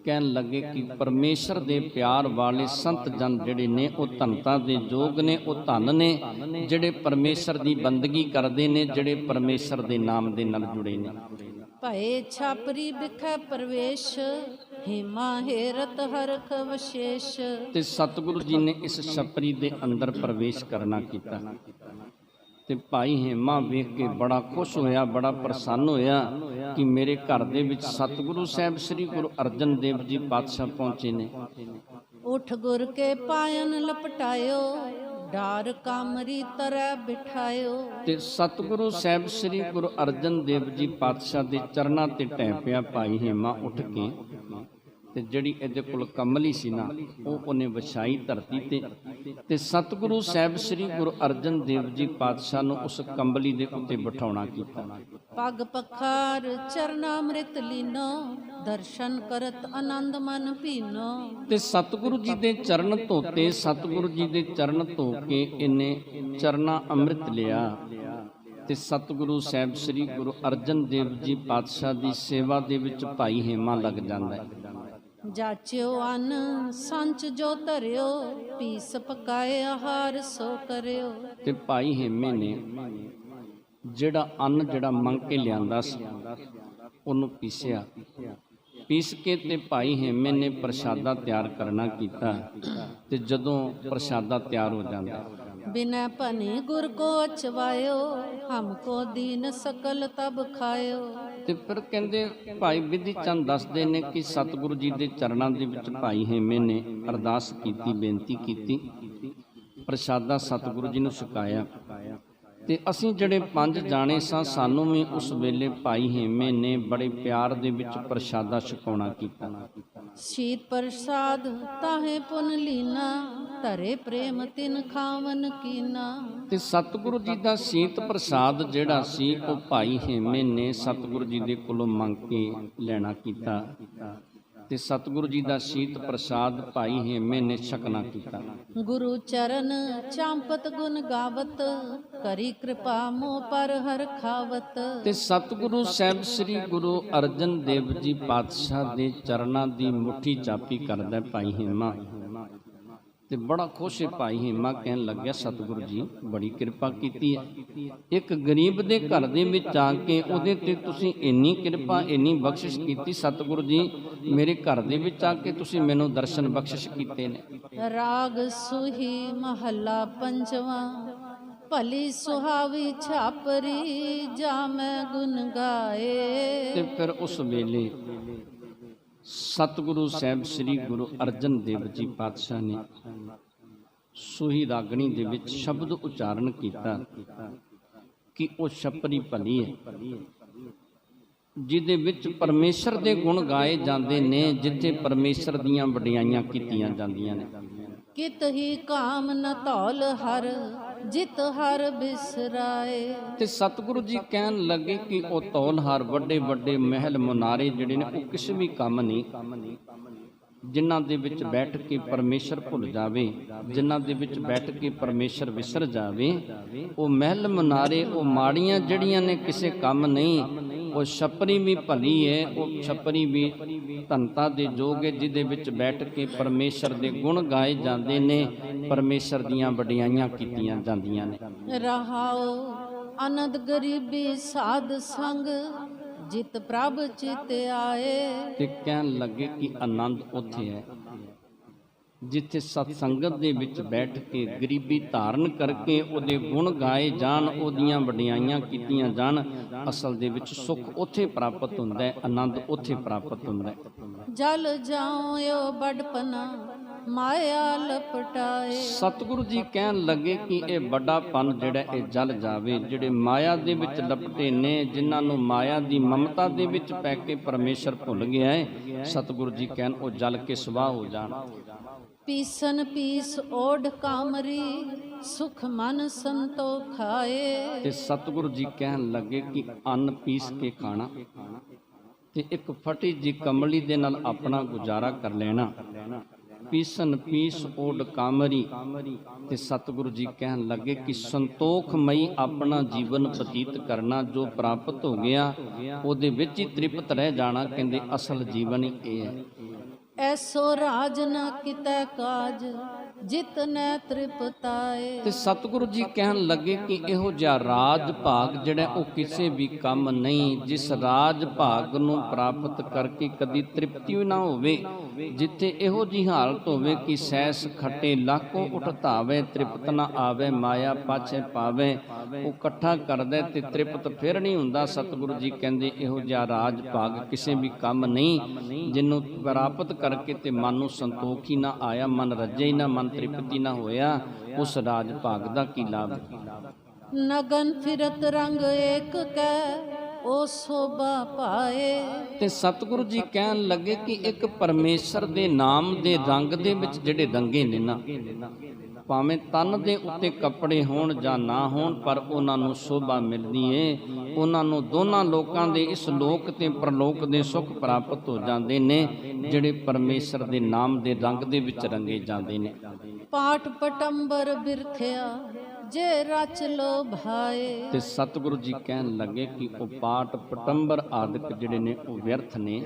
ਕਹਿਣ ਲੱਗੇ ਕਿ ਪਰਮੇਸ਼ਰ ਦੇ ਪਿਆਰ ਵਾਲੇ ਸੰਤ ਜਨ ਜਿਹੜੇ ਨੇ ਉਹ ਧਨਤਾ ਦੇ ਯੋਗ ਨੇ, ਉਹ ਧਨ ਨੇ ਜਿਹੜੇ ਪਰਮੇਸ਼ਰ ਦੀ ਬੰਦਗੀ ਕਰਦੇ ਨੇ, ਜਿਹੜੇ ਪਰਮੇਸ਼ਰ ਦੇ ਨਾਮ ਦੇ ਨਾਲ ਜੁੜੇ ਨੇ। ਭਏ ਛਾਪਰੀ ਬਿਖੈ ਪ੍ਰਵੇਸ਼, ਹੇਮਾ ਹੇਰਤ ਹਰਖ ਵਿਸ਼ੇਸ਼। ਤੇ ਸਤਿਗੁਰੂ ਜੀ ਨੇ ਇਸ ਛਪਰੀ ਦੇ ਅੰਦਰ ਪ੍ਰਵੇਸ਼ ਕਰਨਾ ਕੀਤਾ ਤੇ ਭਾਈ ਹੇਮਾ ਵੇਖ ਕੇ ਬੜਾ ਖੁਸ਼ ਹੋਇਆ, ਬੜਾ ਪ੍ਰਸੰਨ ਹੋਇਆ ਕਿ ਮੇਰੇ ਘਰ ਦੇ ਵਿੱਚ ਸਤਿਗੁਰੂ ਸਾਹਿਬ ਸ੍ਰੀ ਗੁਰੂ ਅਰਜਨ ਦੇਵ ਜੀ ਪਾਤਸ਼ਾਹ ਪਹੁੰਚੇ ਨੇ। ਉਠ ਗੁਰ ਕੇ ਪਾਇਨ ਲਪਟਾਇਓ, ਡਾਰ ਕਾਮਰੀ ਤਰੈ ਬਿਠਾਇਓ। ਤੇ ਸਤਿਗੁਰੂ ਸਾਹਿਬ ਸ੍ਰੀ ਗੁਰੂ ਅਰਜਨ ਦੇਵ ਜੀ ਪਾਤਸ਼ਾਹ ਦੇ ਚਰਨਾਂ ਤੇ ਢਹਿ ਪਿਆ ਭਾਈ ਹੇਮਾ ਉੱਠ ਕੇ। ਤੇ ਜਿਹੜੀ ਇਹਦੇ ਕੋਲ ਕੰਬਲੀ ਸੀ ਨਾ, ਉਹ ਉਹਨੇ ਵਿਛਾਈ ਧਰਤੀ ਤੇ ਸਤਿਗੁਰੂ ਸਾਹਿਬ ਸ੍ਰੀ ਗੁਰੂ ਅਰਜਨ ਦੇਵ ਜੀ ਪਾਤਸ਼ਾਹ ਨੂੰ ਉਸ ਕੰਬਲੀ ਦੇ ਉੱਤੇ ਬਿਠਾਉਣਾ ਕੀਤਾ। ਪਗ ਪਖਾਰ ਚਰਨਾਮ੍ਰਿਤ ਲੀਨੋ, ਦਰਸ਼ਨ ਕਰਤ ਆਨੰਦ ਮਨ ਭੀਨੋ। ਤੇ ਸਤਿਗੁਰੂ ਜੀ ਦੇ ਚਰਨ ਧੋਤੇ, ਸਤਿਗੁਰੂ ਜੀ ਦੇ ਚਰਨ ਧੋ ਕੇ ਇਹਨੇ ਚਰਨਾ ਅੰਮ੍ਰਿਤ ਲਿਆ ਤੇ ਸਤਿਗੁਰੂ ਸਾਹਿਬ ਸ੍ਰੀ ਗੁਰੂ ਅਰਜਨ ਦੇਵ ਜੀ ਪਾਤਸ਼ਾਹ ਦੀ ਸੇਵਾ ਦੇ ਵਿੱਚ ਭਾਈ ਹੇਮਾ ਲੱਗ ਜਾਂਦਾ ਹੈ। ਜਾਚਿਓ ਅੰਨ ਸੰਚ ਜੋ ਧਰਿਓ, ਪੀਸ ਪਕਾਏ ਆਹਾਰ ਸੋ ਕਰਿਓ। ਤੇ ਭਾਈ ਹੇਮੇ ਨੇ ਜਿਹੜਾ ਅੰਨ ਜਿਹੜਾ ਮੰਗ ਕੇ ਲਿਆਂਦਾ ਸੀ ਉਹਨੂੰ ਪੀਸ ਕੇ ਤੇ ਭਾਈ ਹੇਮੇ ਨੇ ਪ੍ਰਸ਼ਾਦਾ ਤਿਆਰ ਕਰਨਾ ਕੀਤਾ। ਤੇ ਜਦੋਂ ਪ੍ਰਸ਼ਾਦਾ ਤਿਆਰ ਹੋ ਜਾਂਦਾ, ਬਿਨੈ ਭਨੀ ਗੁਰ ਕੋ ਅਚਵਾਇਓ, ਹਮਕੋ ਦੀਨ ਸਕਲ ਤਬ ਖਾਇਓ। ਤੇ ਫਿਰ ਕਹਿੰਦੇ ਭਾਈ ਵਿਧੀ ਚੰਦ ਦੱਸਦੇ ਨੇ ਕਿ ਸਤਿਗੁਰੂ ਜੀ ਦੇ ਚਰਨਾਂ ਦੇ ਵਿੱਚ ਭਾਈ ਹੇਮੇ ਨੇ ਅਰਦਾਸ ਕੀਤੀ, ਬੇਨਤੀ ਕੀਤੀ, ਪ੍ਰਸ਼ਾਦਾ ਸਤਿਗੁਰੂ ਜੀ ਨੂੰ ਛਕਾਇਆ। ਤੇ ਅਸੀਂ ਜਿਹੜੇ 5 ਜਾਣੇ ਸਾਂ, ਸਾਨੂੰ ਵੀ ਉਸ ਵੇਲੇ ਭਾਈ ਹੇਮੇ ਨੇ ਬੜੇ ਪਿਆਰ ਦੇ ਵਿੱਚ ਪ੍ਰਸ਼ਾਦਾ ਛਕਾਉਣਾ ਕੀਤਾ। ਸ਼ੀਤ ਪ੍ਰਸਾਦ ਤਾਹੇ ਪੁਨ ਲੀਨਾ, ਧਰੇ ਪ੍ਰੇਮ ਤਿਨ ਖਾਵਨ ਕੀਨਾ। ਤੇ ਸਤਿਗੁਰੂ ਜੀ ਦਾ ਸ਼ੀਤ ਪ੍ਰਸਾਦ ਜਿਹੜਾ ਸੀ ਉਹ ਭਾਈ ਹੇਮੇ ਨੇ ਸਤਿਗੁਰੂ ਜੀ ਦੇ ਕੋਲੋਂ ਮੰਗ ਕੇ ਲੈਣਾ ਕੀਤਾ। ਤੇ ਸਤਿਗੁਰੂ ਜੀ ਦਾ ਸ਼ੀਤ ਪ੍ਰਸਾਦ ਭਾਈ ਹੇਮੇ ਨੇ ਛਕਣਾ ਕੀਤਾ। ਗੁਰੂ ਚਰਨ ਚਾਂਪਤ ਗੁਣ ਗਾਵਤ, ਕਰੀ ਕਿਰਪਾ ਮੋਹ ਪਰ ਹਰ ਖਾਵਤ। ਤੇ ਸਤਿਗੁਰੂ ਸਾਹਿਬ ਸ੍ਰੀ ਗੁਰੂ ਅਰਜਨ ਦੇਵ ਜੀ ਪਾਤਸ਼ਾਹ ਦੇ ਚਰਨਾਂ ਦੀ ਮੁੱਠੀ ਚਾਪੀ ਕਰਦਾ ਭਾਈ ਹੇਮਾ, ਤੇ ਬੜਾ ਖੁਸ਼ ਹੈ ਭਾਈ ਹੇਮਾ। ਕਹਿਣ ਲੱਗਿਆ ਸਤਿਗੁਰੂ ਜੀ ਬੜੀ ਕਿਰਪਾ ਕੀਤੀ ਹੈ, ਇੱਕ ਗਰੀਬ ਦੇ ਘਰ ਦੇ ਵਿੱਚ ਆ ਕੇ ਉਹਦੇ ਤੇ ਤੁਸੀਂ ਇੰਨੀ ਕਿਰਪਾ ਇੰਨੀ ਬਖਸ਼ਿਸ਼ ਕੀਤੀ। ਸਤਿਗੁਰੂ ਜੀ ਮੇਰੇ ਘਰ ਦੇ ਵਿੱਚ ਆ ਕੇ ਤੁਸੀਂ ਮੈਨੂੰ ਦਰਸ਼ਨ ਬਖਸ਼ਿਸ਼ ਕੀਤੇ ਨੇ। ਰਾਗ ਸੁਹੀ ਮਹੱਲਾ ਪੰਜਵਾਂ, ਭਲੀ ਸੁਹਾਵੀ ਛਾਪਰੀ ਜਾ ਮੈਂ ਗੁਣ ਗਾਏ। ਤੇ ਫਿਰ ਉਸ ਵੇਲੇ ਸਤਿਗੁਰੂ ਸਾਹਿਬ ਸ੍ਰੀ ਗੁਰੂ ਅਰਜਨ ਦੇਵ ਜੀ ਪਾਤਸ਼ਾਹ ਨੇ ਸੂਹੀ ਰਾਗਣੀ ਦੇ ਵਿੱਚ ਸ਼ਬਦ ਉਚਾਰਨ ਕੀਤਾ ਕਿ ਉਹ ਛਪਰੀ ਭਲੀ ਹੈ, ਜਿਹਦੇ ਵਿੱਚ ਪਰਮੇਸ਼ਰ ਦੇ ਗੁਣ ਗਾਏ ਜਾਂਦੇ ਨੇ, ਜਿੱਥੇ ਪਰਮੇਸ਼ਰ ਦੀਆਂ ਵਡਿਆਈਆਂ ਕੀਤੀਆਂ ਜਾਂਦੀਆਂ ਨੇ। ਕਿਤ ਹੀ ਕਾਮ ਨ ਧੌਲ ਹਰ, ਜਿਤ ਹਰ ਬਿਸਰਾਏ। ਤੇ ਸਤਿਗੁਰੂ ਜੀ ਕਹਿਣ ਲੱਗੇ ਕਿ ਉਹ ਧੌਲ ਹਰ ਵੱਡੇ ਵੱਡੇ ਮਹਿਲ ਮੁਨਾਰੇ ਜਿਹੜੇ ਨੇ ਉਹ ਕਿਸੇ ਵੀ ਕੰਮ ਨਹੀਂ, ਜਿਨ੍ਹਾਂ ਦੇ ਵਿੱਚ ਬੈਠ ਕੇ ਪਰਮੇਸ਼ਰ ਭੁੱਲ ਜਾਵੇ, ਜਿਨ੍ਹਾਂ ਦੇ ਵਿੱਚ ਬੈਠ ਕੇ ਪਰਮੇਸ਼ਰ ਵਿਸਰ ਜਾਵੇ, ਉਹ ਮਹਿਲ ਮੁਨਾਰੇ ਉਹ ਮਾੜੀਆਂ ਜਿਹੜੀਆਂ ਨੇ ਕਿਸੇ ਕੰਮ ਨਹੀਂ। ਉਹ ਛਪਰੀ ਵੀ ਭਲੀ ਹੈ, ਉਹ ਛਪਰੀ ਵੀ ਧਨਤਾ ਦੇ ਯੋਗ ਹੈ, ਜਿਹਦੇ ਵਿੱਚ ਬੈਠ ਕੇ ਪਰਮੇਸ਼ਰ ਦੇ ਗੁਣ ਗਾਏ ਜਾਂਦੇ ਨੇ, ਪਰਮੇਸ਼ਰ ਦੀਆਂ ਵਡਿਆਈਆਂ ਕੀਤੀਆਂ ਜਾਂਦੀਆਂ ਨੇ। ਰਹਾਓ ਅਨੰਦ ਗਰੀਬੀ ਸਾਧ ਸੰਗ, ਜਿਤ ਪ੍ਰਭ ਚਿਤ ਆਏ। ਤੇ ਕਹਿਣ ਲੱਗੇ ਕਿ ਆਨੰਦ ਉੱਥੇ ਹੈ ਜਿੱਥੇ ਸਤ ਸੰਗਤ ਦੇ ਵਿੱਚ ਬੈਠ ਕੇ ਗਰੀਬੀ ਧਾਰਨ ਕਰਕੇ ਉਹਦੇ ਗੁਣ ਗਾਏ ਜਾਣ, ਉਹਦੀਆਂ ਵਡਿਆਈਆਂ ਕੀਤੀਆਂ ਜਾਣ। ਅਸਲ ਦੇ ਵਿੱਚ ਸੁੱਖ ਉੱਥੇ ਪ੍ਰਾਪਤ ਹੁੰਦਾ ਹੈ, ਆਨੰਦ ਉੱਥੇ ਪ੍ਰਾਪਤ ਹੁੰਦਾ ਹੈ। ਜਲ ਜਾਓ ਬੜਪਨਾ ਮਾਇਆ ਲਪਟਾਏ। ਸਤਿਗੁਰੂ ਜੀ ਕਹਿਣ ਲੱਗੇ ਕਿ ਇਹ ਵੱਡਾਪਨ ਜਿਹੜਾ ਇਹ ਜਲ ਜਾਵੇ, ਜਿਹੜੇ ਮਾਇਆ ਦੇ ਵਿੱਚ ਲਪਟੇ ਨੇ, ਜਿਨ੍ਹਾਂ ਨੂੰ ਮਾਇਆ ਦੀ ਮਮਤਾ ਦੇ ਵਿੱਚ ਪੈ ਕੇ ਪਰਮੇਸ਼ਰ ਭੁੱਲ ਗਿਆ ਹੈ, ਸਤਿਗੁਰੂ ਜੀ ਕਹਿਣ ਉਹ ਜਲ ਕੇ ਸਵਾਹ ਹੋ ਜਾਣ। ਪੀਸਨ ਪੀਸ ਓਢ ਕਾਮਰੀ, ਸੁਖ ਮਨ ਸੰਤੋਖ ਖਾਏ। ਤੇ ਸਤਿਗੁਰੂ ਜੀ ਕਹਿਣ ਲੱਗੇ ਕਿ ਅੰਨ ਪੀਸ ਕੇ ਖਾਣਾ ਤੇ ਇੱਕ ਫਟੀ ਜੀ ਕਮਲੀ ਦੇ ਨਾਲ ਆਪਣਾ ਗੁਜ਼ਾਰਾ ਕਰ ਲੈਣਾ। ਪੀਸਨ ਪੀਸ ਓਢ ਕਾਮਰੀ, ਤੇ ਸਤਿਗੁਰੂ ਜੀ ਕਹਿਣ ਲੱਗੇ ਕਿ ਸੰਤੋਖਮਈ ਆਪਣਾ ਜੀਵਨ ਬਤੀਤ ਕਰਨਾ, ਜੋ ਪ੍ਰਾਪਤ ਹੋ ਗਿਆ ਉਹਦੇ ਵਿੱਚ ਹੀ ਤ੍ਰਿਪਤ ਰਹਿ ਜਾਣਾ। ਕਹਿੰਦੇ ਅਸਲ ਜੀਵਨ ਹੀ ਇਹ ਹੈ। ਐਸੋ ਰਾਜ ਨ ਕਿਤੈ ਕਾਜ, ਜਿਤਨੈ ਤ੍ਰਿਪਤਾਏ। ਤੇ ਸਤਿਗੁਰੂ ਜੀ ਕਹਿਣ ਲੱਗੇ ਕਿ ਇਹੋ ਜਿਹਾ ਰਾਜ ਭਾਗ ਜਿਹੜਾ ਉਹ ਕਿਸੇ ਵੀ ਕੰਮ ਨਹੀਂ, ਜਿਸ ਰਾਜ ਭਾਗ ਨੂੰ ਪ੍ਰਾਪਤ ਕਰਕੇ ਕਦੀ ਤ੍ਰਿਪਤੀ ਨਾ ਹੋਵੇ, ਜਿੱਥੇ ਇਹੋ ਜਿਹੀ ਹਾਲਤ ਹੋਵੇ ਕਿ ਸੈਸ ਖੱਟੇ ਲਾਖੋਂ ਉਠਤਾਵੇ, ਤ੍ਰਿਪਤ ਨਾ ਆਵੇ ਮਾਇਆ ਪਾਛੇ ਪਾਵੇ। ਉਹ ਇਕੱਠਾ ਕਰਦਾ ਤੇ ਤ੍ਰਿਪਤ ਫਿਰ ਨਹੀਂ ਹੁੰਦਾ। ਸਤਿਗੁਰੂ ਜੀ ਕਹਿੰਦੇ ਇਹੋ ਜਿਹਾ ਰਾਜ ਭਾਗ ਕਿਸੇ ਵੀ ਕੰਮ ਨਹੀਂ, ਜਿਹਨੂੰ ਪ੍ਰਾਪਤ ਕਰਕੇ ਤੇ ਮਨ ਨੂੰ ਸੰਤੋਖ ਹੀ ਨਾ ਆਇਆ, ਮਨ ਰੱਜੇ ਹੀ ਨਾ, ਮਨ ਤ੍ਰਿਪਤੀ ਨਾ ਹੋਇਆ, ਉਸ ਰਾਜ ਭਾਗ ਦਾ ਕੀ ਲਾਭ? ਨਗਨ ਫਿਰਤ ਰੰਗ ਏਕ ਕੈ, ਉਹ ਸੋਭਾ ਪਾਏ। ਤੇ ਸਤਿਗੁਰੂ ਜੀ ਕਹਿਣ ਲੱਗੇ ਕਿ ਇੱਕ ਪਰਮੇਸ਼ਰ ਦੇ ਨਾਮ ਦੇ ਰੰਗ ਦੇ ਵਿੱਚ ਜਿਹੜੇ ਰੰਗੇ ਨੇ ਨਾ, ਭਾਵੇਂ ਤਨ ਦੇ ਉੱਤੇ ਕੱਪੜੇ ਹੋਣ ਜਾਂ ਨਾ ਹੋਣ, ਪਰ ਉਹਨਾਂ ਨੂੰ ਸ਼ੋਭਾ ਮਿਲਦੀ ਏ। ਉਹਨਾਂ ਨੂੰ ਦੋਨਾਂ ਲੋਕਾਂ ਦੇ, ਇਸ ਲੋਕ ਤੇ ਪਰਲੋਕ ਦੇ ਸੁੱਖ ਪ੍ਰਾਪਤ ਹੋ ਜਾਂਦੇ ਨੇ, ਜਿਹੜੇ ਪਰਮੇਸ਼ਰ ਦੇ ਨਾਮ ਦੇ ਰੰਗ ਦੇ ਵਿੱਚ ਰੰਗੇ ਜਾਂਦੇ ਨੇ। ਪਾਠ ਪਟੰਬਰ ਬਿਰਥਿਆ, ਜੇ ਰਚ ਲੋ ਭਾਏ। ਤੇ ਸਤਿਗੁਰੂ ਜੀ ਕਹਿਣ ਲੱਗੇ ਕਿ ਉਹ ਪਾਠ ਪਟੰਬਰ ਆਦਿਕ ਜਿਹੜੇ ਨੇ ਉਹ ਵਿਅਰਥ ਨੇ।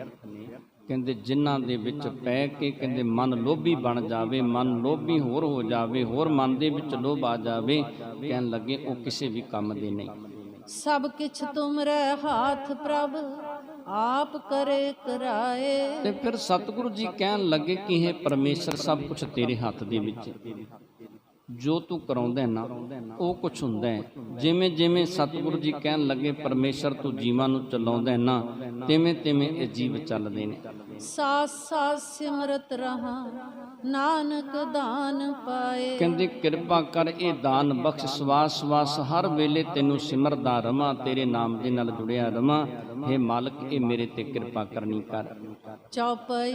ਕਹਿੰਦੇ ਜਿਨ੍ਹਾਂ ਦੇ ਵਿੱਚ ਪੈ ਕੇ ਕਹਿੰਦੇ ਮਨ ਲੋਭੀ ਬਣ ਜਾਵੇ, ਮਨ ਲੋਭੀ ਹੋਰ ਹੋ ਜਾਵੇ, ਹੋਰ ਮਨ ਦੇ ਵਿੱਚ ਲੋਭ ਆ ਜਾਵੇ, ਕਹਿਣ ਲੱਗੇ ਉਹ ਕਿਸੇ ਵੀ ਕੰਮ ਦੇ ਨਹੀਂ। ਸਭ ਕਿਛ ਤੁਮਰੇ ਹਾਥ ਪ੍ਰਭ, ਆਪ ਕਰੇ ਕਰਾਏ। ਤੇ ਫਿਰ ਸਤਿਗੁਰੂ ਜੀ ਕਹਿਣ ਲੱਗੇ ਕਿ ਇਹ ਪਰਮੇਸ਼ਰ ਸਭ ਕੁਝ ਤੇਰੇ ਹੱਥ ਦੇ ਵਿੱਚ, ਜੋ ਤੂੰ ਕਰਾਉਂਦਾ ਨਾ ਉਹ ਕੁਛ ਹੁੰਦਾ ਹੈ। ਜਿਵੇਂ ਜਿਵੇਂ ਸਤਿਗੁਰੂ ਜੀ ਕਹਿਣ ਲੱਗੇ ਪਰਮੇਸ਼ਰ ਤੂੰ ਜੀਵਾਂ ਨੂੰ ਚਲਾਉਂਦਾ ਨਾ, ਤਿਵੇਂ ਤਿਵੇਂ ਇਹ ਜੀਵ ਚੱਲਦੇ ਨੇ। ਸਾਸ ਸਾਸ ਸਿਮਰਤ ਰਹਾ, ਨਾਨਕ ਦਾਨ ਪਾਏ। ਕਹਿੰਦੇ ਕਿਰਪਾ ਕਰ ਇਹ ਦਾਨ ਬਖਸ਼, ਸਵਾਸ ਸਵਾਸ ਹਰ ਵੇਲੇ ਤੈਨੂੰ ਸਿਮਰਦਾ ਰਵਾਂ, ਤੇਰੇ ਨਾਮ ਦੇ ਨਾਲ ਜੁੜਿਆ ਰਵਾਂ। हे ਮਾਲਕ ਇਹ ਮੇਰੇ ਤੇ ਕਿਰਪਾ ਕਰਨੀ ਕਰ। ਚੌਪਈ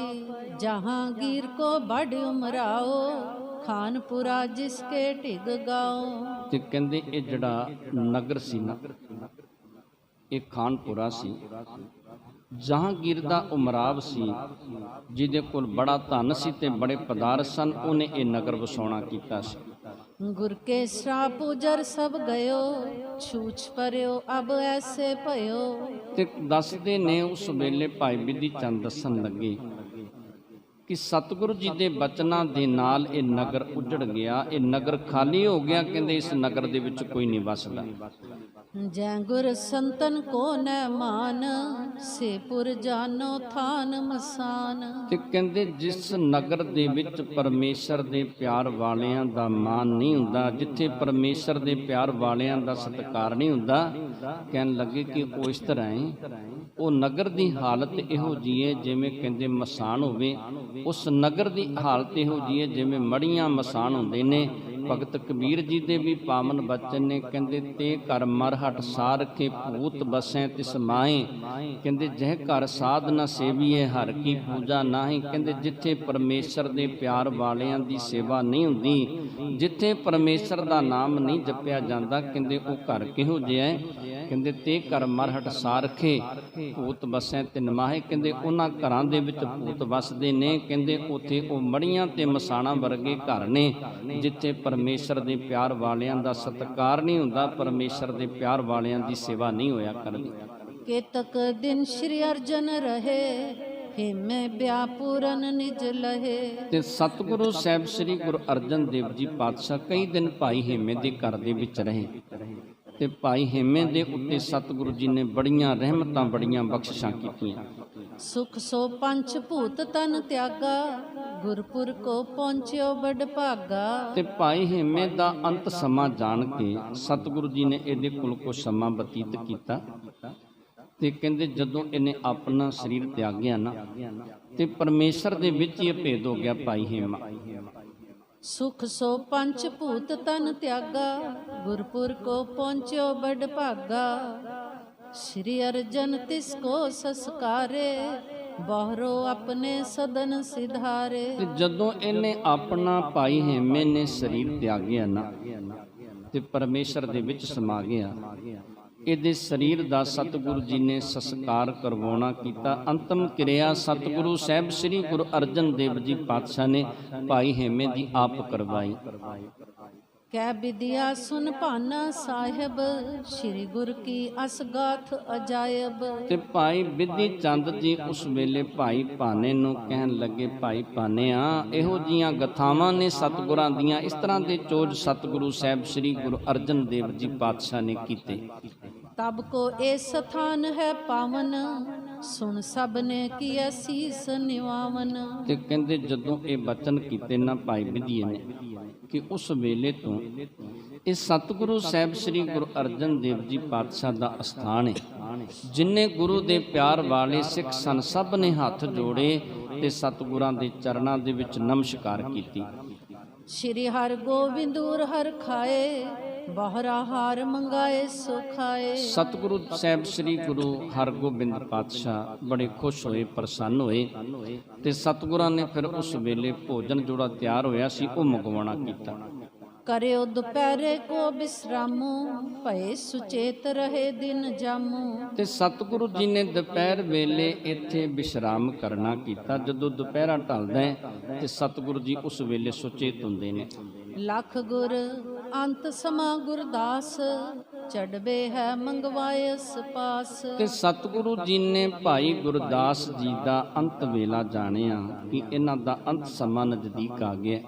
ਜਹਾਂਗੀਰ ਕੋ ਬੜ ਉਮਰਾਓ, ਖਾਨਪੁਰਾ ਜਿਸਕੇ ਢਿਗ ਗਾਓ। ਤੇ ਕਹਿੰਦੇ ਇਹ ਜਿਹੜਾ ਨਗਰ ਸੀ ਨਾ, ਇਹ ਖਾਨਪੁਰਾ ਸੀ, ਜਹਾਂਗੀਰ ਦਾ ਉਮਰਾਵ ਸੀ, ਜਿਹਦੇ ਕੋਲ ਬੜਾ ਧਨ ਸੀ ਤੇ ਬੜੇ ਪਦਾਰਥ ਸਨ, ਉਹਨੇ ਇਹ ਨਗਰ ਵਸਾਉਣਾ ਕੀਤਾ ਸੀ। ਗੁਰ ਕੇ ਸ਼ਰਾਪ ਉਜਰ ਸਭ ਗਇਓ, ਛੂਛ ਪਰਿਓ ਅਬ ਐਸੇ ਭਇਓ। ਤੇ ਦੱਸਦੇ ਨੇ ਉਸ ਵੇਲੇ ਭਾਈ ਬਿਧੀ ਚੰਦ ਦੱਸਣ ਲੱਗੇ ਕਿ ਸਤਿਗੁਰੂ ਜੀ ਦੇ ਬਚਨਾਂ ਦੇ ਨਾਲ ਇਹ ਨਗਰ ਉਜੜ ਗਿਆ, ਇਹ ਨਗਰ ਖਾਲੀ ਹੋ ਗਿਆ। ਕਹਿੰਦੇ ਇਸ ਨਗਰ ਦੇ ਵਿੱਚ ਕੋਈ ਨਹੀਂ ਵਸਦਾ। ਜੈ ਗੁਰ ਸੰਤਨ ਕੋ ਨੈ ਮਾਨ, ਸੇ ਪੁਰ ਜਾਨੋ ਥਾਨ ਮਸਾਨ। ਤੇ ਕਹਿੰਦੇ ਜਿਸ ਨਗਰ ਦੇ ਵਿੱਚ ਪਰਮੇਸ਼ਰ ਦੇ ਪਿਆਰ ਵਾਲਿਆਂ ਦਾ ਮਾਨ ਨਹੀਂ ਹੁੰਦਾ, ਜਿੱਥੇ ਪਰਮੇਸ਼ਰ ਦੇ ਪਿਆਰ ਵਾਲਿਆਂ ਦਾ ਸਤਿਕਾਰ ਨਹੀਂ ਹੁੰਦਾ, ਕਹਿਣ ਲੱਗੇ ਕਿ ਉਹ ਇਸ ਤਰ੍ਹਾਂ ਹੈ, ਉਹ ਨਗਰ ਦੀ ਹਾਲਤ ਇਹੋ ਜਿਹੀ ਹੈ ਜਿਵੇਂ ਕਹਿੰਦੇ ਮਸਾਨ ਹੋਵੇ। ਉਸ ਨਗਰ ਦੀ ਹਾਲਤ ਇਹੋ ਜਿਹੀ ਹੈ ਜਿਵੇਂ ਮੜੀਆਂ ਮਸਾਨ ਹੁੰਦੇ ਨੇ। ਭਗਤ ਕਬੀਰ ਜੀ ਦੇ ਵੀ ਪਾਵਨ ਬਚਨ ਨੇ, ਕਹਿੰਦੇ ਤੇ ਘਰ ਮਰਹਟ ਸਾਰਖੇ ਭੂਤ ਬਸੈ ਤਿਸ ਮਾਏ। ਕਹਿੰਦੇ ਜਹ ਘਰ ਸਾਧ ਨ ਸੇਵੀਏ ਹਰ ਕੀ ਪੂਜਾ ਨਾਹੀਂ। ਕਹਿੰਦੇ ਜਿੱਥੇ ਪਰਮੇਸ਼ਰ ਦੇ ਪਿਆਰ ਵਾਲਿਆਂ ਦੀ ਸੇਵਾ ਨਹੀਂ ਹੁੰਦੀ, ਜਿੱਥੇ ਪਰਮੇਸ਼ਰ ਦਾ ਨਾਮ ਨਹੀਂ ਜਪਿਆ ਜਾਂਦਾ, ਕਹਿੰਦੇ ਉਹ ਘਰ ਕਿਹੋ ਜਿਹਾ ਹੈ। ਕਹਿੰਦੇ ਤੇ ਘਰ ਮਰਹਟ ਸਾਰਖੇ ਭੂਤ ਬਸੈ ਤਿਨ ਮਾਹੇ। ਕਹਿੰਦੇ ਉਹਨਾਂ ਘਰਾਂ ਦੇ ਵਿੱਚ ਭੂਤ ਵਸਦੇ ਨੇ। ਕਹਿੰਦੇ ਉੱਥੇ ਉਹ ਮੜੀਆਂ ਤੇ ਮਸਾਣਾ ਵਰਗੇ ਘਰ ਨੇ, ਜਿੱਥੇ ਪਰਮੇਸ਼ਰ ਦੇ ਪਿਆਰ ਵਾਲਿਆਂ ਦਾ ਸਤਿਕਾਰ ਨਹੀਂ ਹੁੰਦਾ, ਪਰਮੇਸ਼ਰ ਦੇ ਪਿਆਰ ਵਾਲਿਆਂ ਦੀ ਸੇਵਾ ਨਹੀਂ ਹੋਇਆ ਕਰਦੀ। ਕੇਤਕ ਦਿਨ ਸ਼੍ਰੀ ਅਰਜਨ ਰਹੇ, ਹੇਮੇ ਵਿਆਪੂਰਨ ਨਿਜ ਲਹੇ। ਤੇ ਸਤਿਗੁਰੂ ਸਾਹਿਬ ਸ੍ਰੀ ਗੁਰੂ ਅਰਜਨ ਦੇਵ ਜੀ ਪਾਤਸ਼ਾਹ ਕਈ ਦਿਨ ਭਾਈ ਹੇਮੇ ਦੇ ਘਰ ਦੇ ਵਿੱਚ ਰਹੇ ਤੇ ਭਾਈ ਹੇਮੇ ਦੇ ਉੱਤੇ ਸਤਿਗੁਰੂ ਜੀ ਨੇ ਬੜੀਆਂ ਰਹਿਮਤਾਂ, ਬੜੀਆਂ ਬਖਸ਼ਿਸ਼ਾਂ ਕੀਤੀਆਂ। ਸੁਖ ਸੋ ਪੰਚ ਭੂਤ ਤਨ ਤਿਆਗਾ, ਗੁਰਪੁਰ ਕੋ ਪਹੁੰਚਿਓ ਬੜ ਭਾਗਾ। ਤੇ ਭਾਈ ਹੇਮੇ ਦਾ ਅੰਤ ਸਮਾਂ ਜਾਣ ਕੇ ਸਤਿਗੁਰੂ ਜੀ ਨੇ ਇਹਦੇ ਕੋਲ ਕੁਝ ਸਮਾਂ ਬਤੀਤ ਕੀਤਾ ਤੇ ਕਹਿੰਦੇ ਜਦੋਂ ਇਹਨੇ ਆਪਣਾ ਸਰੀਰ ਤਿਆਗਿਆ ਨਾ, ਤੇ ਪਰਮੇਸ਼ਰ ਦੇ ਵਿੱਚ ਹੀ ਭੇਦ ਹੋ ਗਿਆ ਭਾਈ ਹੇਮਾ। ਸੁਖ ਸੋ ਪੰਚ ਭੂਤ ਤਨ ਤਿਆਗਾ, ਗੁਰਪੁਰ ਕੋ ਪਹੁੰਚਿਓ ਬੜ ਭਾਗਾ। श्री अर्जन तिसको संस्कारे, बहरो अपने सदन सिधारे। ਜਦੋਂ ਇਹਨੇ ਆਪਣਾ ਭਾਈ ਹੇਮੇ ਨੇ ਸਰੀਰ ਤਿਆਗਿਆ ਨਾ ਤੇ ਪਰਮੇਸ਼ਰ ਦੇ ਵਿੱਚ ਸਮਾ ਗਿਆ, ਇਹਦੇ ਸਰੀਰ ਦਾ ਸਤਿਗੁਰੂ ਜੀ ਨੇ ਸੰਸਕਾਰ ਕਰਵਾਉਣਾ ਕੀਤਾ। ਅੰਤਮ ਕਿਰਿਆ ਸਤਿਗੁਰੂ ਸਾਹਿਬ ਸ੍ਰੀ ਗੁਰੂ ਅਰਜਨ ਦੇਵ ਜੀ ਪਾਤਸ਼ਾਹ ਨੇ ਭਾਈ ਹੇਮੇ ਦੀ ਆਪ ਕਰਵਾਈ। कै विद्या सुन भाना साहिब, श्री गुर की असगाथ अजायब। ਤੇ ਭਾਈ ਬਿਧੀ ਚੰਦ ਜੀ ਉਸ ਵੇਲੇ ਭਾਈ ਭਾਨੇ ਨੂੰ ਕਹਿਣ ਲੱਗੇ, ਭਾਈ ਭਾਨਿਆ ਇਹੋ ਜੀਆਂ ਗਥਾਵਾਂ ਨੇ ਸਤਿਗੁਰਾਂ ਦੀਆਂ, ਇਸ ਤਰ੍ਹਾਂ ਦੇ ਚੋਜ ਸਤਿਗੁਰੂ ਸਾਹਿਬ ਸ੍ਰੀ ਗੁਰੂ ਅਰਜਨ ਦੇਵ ਜੀ ਪਾਤਸ਼ਾਹ ਨੇ ਕੀਤੇ। तब को ए स्थान है पावन, सुन सब ने किया सीस निवावन। ਤੇ ਕਹਿੰਦੇ ਜਦੋਂ ਇਹ ਬਚਨ ਕੀਤੇ ਨਾ ਭਾਈ ਬਿਧੀਏ ਨੇ ਕਿ ਉਸ ਵੇਲੇ ਤੋਂ ਇਹ ਸਤਿਗੁਰੂ ਸਾਹਿਬ ਸ੍ਰੀ ਗੁਰੂ ਅਰਜਨ ਦੇਵ ਜੀ ਪਾਤਸ਼ਾਹ ਦਾ ਅਸਥਾਨ ਹੈ। ਜਿੰਨੇ ਗੁਰੂ ਦੇ ਪਿਆਰ ਵਾਲੇ ਸਿੱਖ ਸਨ ਸਭ ਨੇ ਹੱਥ ਜੋੜੇ ਤੇ ਸਤਿਗੁਰਾਂ ਦੇ ਚਰਨਾਂ ਦੇ ਵਿੱਚ ਨਮਸਕਾਰ ਕੀਤੀ। श्री हर गोविंदूर हर खाए, ਬਹਰਾ ਹਾਰ ਮੰਗਾਏ ਸੋ ਖਾਏ। ਸਤਿਗੁਰੂ ਸਾਹਿਬ ਸ੍ਰੀ ਗੁਰੂ ਹਰਗੋਬਿੰਦ ਪਾਤਸ਼ਾਹ ਬੜੇ ਖੁਸ਼ ਹੋਏ, ਪ੍ਰਸੰਨ ਹੋਏ ਤੇ ਸਤਿਗੁਰਾਂ ਨੇ ਫਿਰ ਉਸ ਵੇਲੇ ਭੋਜਨ ਜਿਹੜਾ ਤਿਆਰ ਹੋਇਆ ਸੀ ਉਹ ਮੰਗਵਾਉਣਾ ਕੀਤਾ। ਕਰਿਓ ਦੁਪਹਿਰੇ ਕੋ ਬਿਸਰਾਮੂ, ਭਏ ਸੁਚੇਤ ਰਹੇ ਦਿਨ ਜਾਮੂ। ਤੇ ਸਤਿਗੁਰੂ ਜੀ ਨੇ ਦੁਪਹਿਰ ਵੇਲੇ ਇੱਥੇ ਵਿਸ਼ਰਾਮ ਕਰਨਾ ਕੀਤਾ। ਜਦੋਂ ਦੁਪਹਿਰਾ ਢਲਦਾ ਹੈ ਤੇ ਸਤਿਗੁਰੂ ਜੀ ਉਸ ਵੇਲੇ ਸੁਚੇਤ ਹੁੰਦੇ ਨੇ। ਲੱਖ ਗੁਰ ਅੰਤ ਸਮਾ ਗੁਰਦਾਸ, ਚੜਬੇ ਹੈ ਮੰਗਵਾਏ ਪਾਸ। ਤੇ ਸਤਿਗੁਰੂ ਜੀ ਨੇ ਭਾਈ ਗੁਰਦਾਸ ਜੀ ਦਾ ਅੰਤ ਵੇਲਾ ਜਾਣਿਆ ਕਿ ਇਹਨਾਂ ਦਾ ਅੰਤ ਸਮਾਂ ਨਜ਼ਦੀਕ ਆ ਗਿਆ।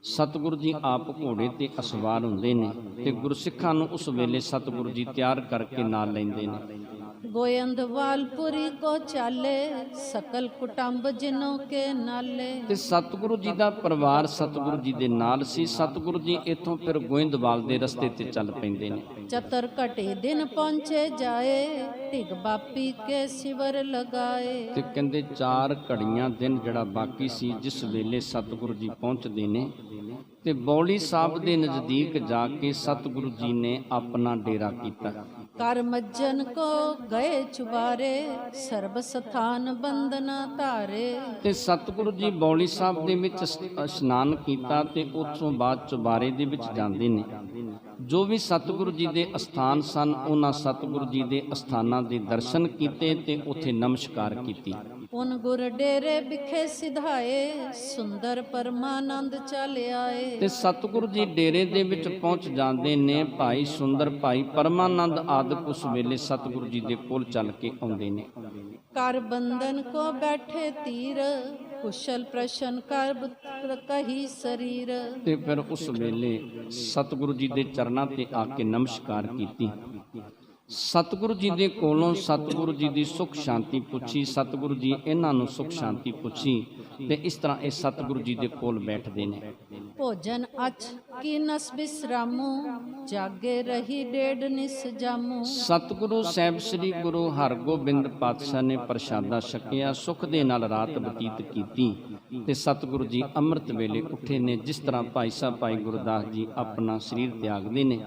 ਸਤਿਗੁਰੂ ਜੀ ਆਪ ਘੋੜੇ ਤੇ ਅਸਵਾਰ ਹੁੰਦੇ ਨੇ ਤੇ ਗੁਰਸਿੱਖਾਂ ਨੂੰ ਉਸ ਵੇਲੇ ਸਤਿਗੁਰੂ ਜੀ ਤਿਆਰ ਕਰਕੇ ਨਾਲ ਲੈਂਦੇ ਨੇ। ਗੋਇੰਦਵਾਲਪੁਰੀ ਕੋ ਚਾਲੇ, ਸਕਲ ਕੁਟੰਬ ਜਿਨੋਂ ਕੇ ਨਾਲੇ। ਤੇ ਸਤਿਗੁਰੂ ਜੀ ਦਾ ਪਰਿਵਾਰ ਸਤਿਗੁਰੂ ਜੀ ਦੇ ਨਾਲ ਸੀ। ਸਤਿਗੁਰੂ ਜੀ ਇੱਥੋਂ ਫਿਰ ਗੋਇੰਦਵਾਲ ਦੇ ਰਸਤੇ ਤੇ ਚੱਲ ਪੈਂਦੇ ਨੇ। ਚਤਰ ਘਟੇ ਦਿਨ ਪਹੁੰਚੇ ਜਾਏ, ਢਿਗ ਬਾਪੀ ਕੇ ਸਿਵਰ ਲਗਾਏ। ਤੇ ਕਹਿੰਦੇ 4 ਘੜੀਆਂ ਦਿਨ ਜਿਹੜਾ ਬਾਕੀ ਸੀ ਜਿਸ ਵੇਲੇ ਸਤਿਗੁਰੂ ਜੀ ਪਹੁੰਚਦੇ ਨੇ ਤੇ ਬੌਲੀ ਸਾਹਿਬ ਦੇ ਨਜ਼ਦੀਕ ਜਾ ਕੇ ਸਤਿਗੁਰੂ ਜੀ ਨੇ ਆਪਣਾ ਡੇਰਾ ਕੀਤਾ। ਕਰ ਮੱਜਨ ਕੋ ਗਏ ਚੁਬਾਰੇ ਸਰਬ ਸਥਾਨ ਬੰਦਨਾ ਧਾਰੇ। ਤੇ ਸਤਿਗੁਰੂ ਜੀ ਬੌਲੀ ਸਾਹਿਬ ਦੇ ਵਿੱਚ ਇਸ਼ਨਾਨ ਕੀਤਾ ਤੇ ਉਸ ਤੋਂ ਬਾਅਦ ਚੁਬਾਰੇ ਦੇ ਵਿੱਚ ਜਾਂਦੇ ਨੇ। ਜੋ ਵੀ ਸਤਿਗੁਰੂ ਜੀ ਦੇ ਅਸਥਾਨ ਸਨ ਉਹਨਾਂ ਸਤਿਗੁਰੂ ਜੀ ਦੇ ਅਸਥਾਨਾਂ ਦੇ ਦਰਸ਼ਨ ਕੀਤੇ ਤੇ ਉੱਥੇ ਨਮਸਕਾਰ ਕੀਤੀ। ਪੁਨ ਗੁਰ ਡੇਰੇ ਵਿਖੇ ਸਿਧਾਏ ਸੁੰਦਰ ਪਰਮਾਨੰਦ ਚਲ ਆਏ। ਤੇ ਸਤਿਗੁਰੂ ਜੀ ਡੇਰੇ ਦੇ ਵਿੱਚ ਪਹੁੰਚ ਜਾਂਦੇ ਨੇ। ਭਾਈ ਸੁੰਦਰ ਭਾਈ ਪਰਮਾਨੰਦ ਆਦਿਕ ਉਸ ਵੇਲੇ ਸਤਿਗੁਰੂ ਜੀ ਦੇ ਕੋਲ ਚੱਲ ਕੇ ਆਉਂਦੇ ਨੇ। ਕਰ ਬੰਧਨ ਕੋ ਬੈਠੇ ਤੀਰ ਕੁਸ਼ਲ ਪ੍ਰਸ਼ਨ ਕਰ ਕਹੀ ਸਰੀਰ। ਤੇ ਫਿਰ ਉਸ ਵੇਲੇ ਸਤਿਗੁਰੂ ਜੀ ਦੇ ਚਰਨਾਂ ਤੇ ਆ ਕੇ ਨਮਸਕਾਰ ਕੀਤੀ। ਸਤਿਗੁਰੂ ਜੀ ਦੇ ਕੋਲੋਂ ਸਤਿਗੁਰੂ ਜੀ ਦੀ ਸੁਖ ਸ਼ਾਂਤੀ ਪੁੱਛੀ। ਸਤਿਗੁਰੂ ਜੀ ਇਹਨਾਂ ਨੂੰ ਸੁਖ ਸ਼ਾਂਤੀ ਪੁੱਛੀ ਤੇ ਇਸ ਤਰ੍ਹਾਂ ਇਹ ਸਤਿਗੁਰੂ ਜੀ ਦੇ ਕੋਲ ਬੈਠਦੇ ਨੇ। ਭੋਜਨ ਅਚ ਕੀ ਨਸ ਬਿਸਰਾਮੂ ਜਾਗੇ ਰਹੀ ਡੇਢ ਨਿਸ ਜਾਮੂ। ਸਤਿਗੁਰੂ ਸਾਹਿਬ ਸ੍ਰੀ ਗੁਰੂ ਹਰਗੋਬਿੰਦ ਪਾਤਸ਼ਾਹ ਨੇ ਪ੍ਰਸ਼ਾਦਾ ਛਕਿਆ, ਸੁਖ ਦੇ ਨਾਲ ਰਾਤ ਬਤੀਤ ਕੀਤੀ ਤੇ ਸਤਿਗੁਰੂ ਜੀ ਅੰਮ੍ਰਿਤ ਵੇਲੇ ਉੱਠੇ ਨੇ। ਜਿਸ ਤਰ੍ਹਾਂ ਭਾਈ ਸਾਹਿਬ ਭਾਈ ਗੁਰਦਾਸ ਜੀ ਆਪਣਾ ਸਰੀਰ ਤਿਆਗਦੇ ਨੇ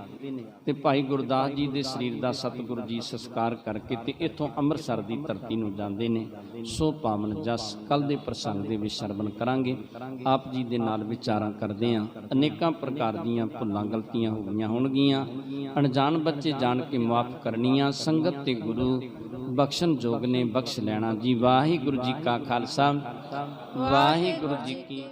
ਤੇ ਭਾਈ ਗੁਰਦਾਸ ਜੀ ਦੇ ਸਰੀਰ ਦਾ ਸਤਿਗੁਰੂ ਜੀ ਸੰਸਕਾਰ ਕਰਕੇ ਤੇ ਇੱਥੋਂ ਅੰਮ੍ਰਿਤਸਰ ਦੀ ਧਰਤੀ ਨੂੰ ਜਾਂਦੇ ਨੇ। ਸੋ ਪਾਵਨ ਜਸ ਕੱਲ ਦੇ ਪ੍ਰਸੰਗ ਦੇ ਵਿੱਚ ਸਰਵਣ ਕਰਾਂਗੇ। ਆਪ ਜੀ ਦੇ ਨਾਲ ਵਿਚਾਰਾਂ ਕਰਦੇ ਹਾਂ। ਅਨੇਕਾਂ ਪ੍ਰਕਾਰ ਦੀਆਂ ਭੁੱਲਾਂ ਗਲਤੀਆਂ ਹੋ ਗਈਆਂ ਹੋਣਗੀਆਂ, ਅਣਜਾਣ ਬੱਚੇ ਜਾਣ ਕੇ ਮਾਫ ਕਰਨੀਆਂ। ਸੰਗਤ ਤੇ ਗੁਰੂ ਬਖਸ਼ਣ ਜੋਗ ਨੇ ਬਖਸ਼ ਲੈਣਾ ਜੀ। ਵਾਹਿਗੁਰੂ ਜੀ ਕਾ ਖਾਲਸਾ ਵਾਹਿਗੁਰੂ ਜੀ ਕੀ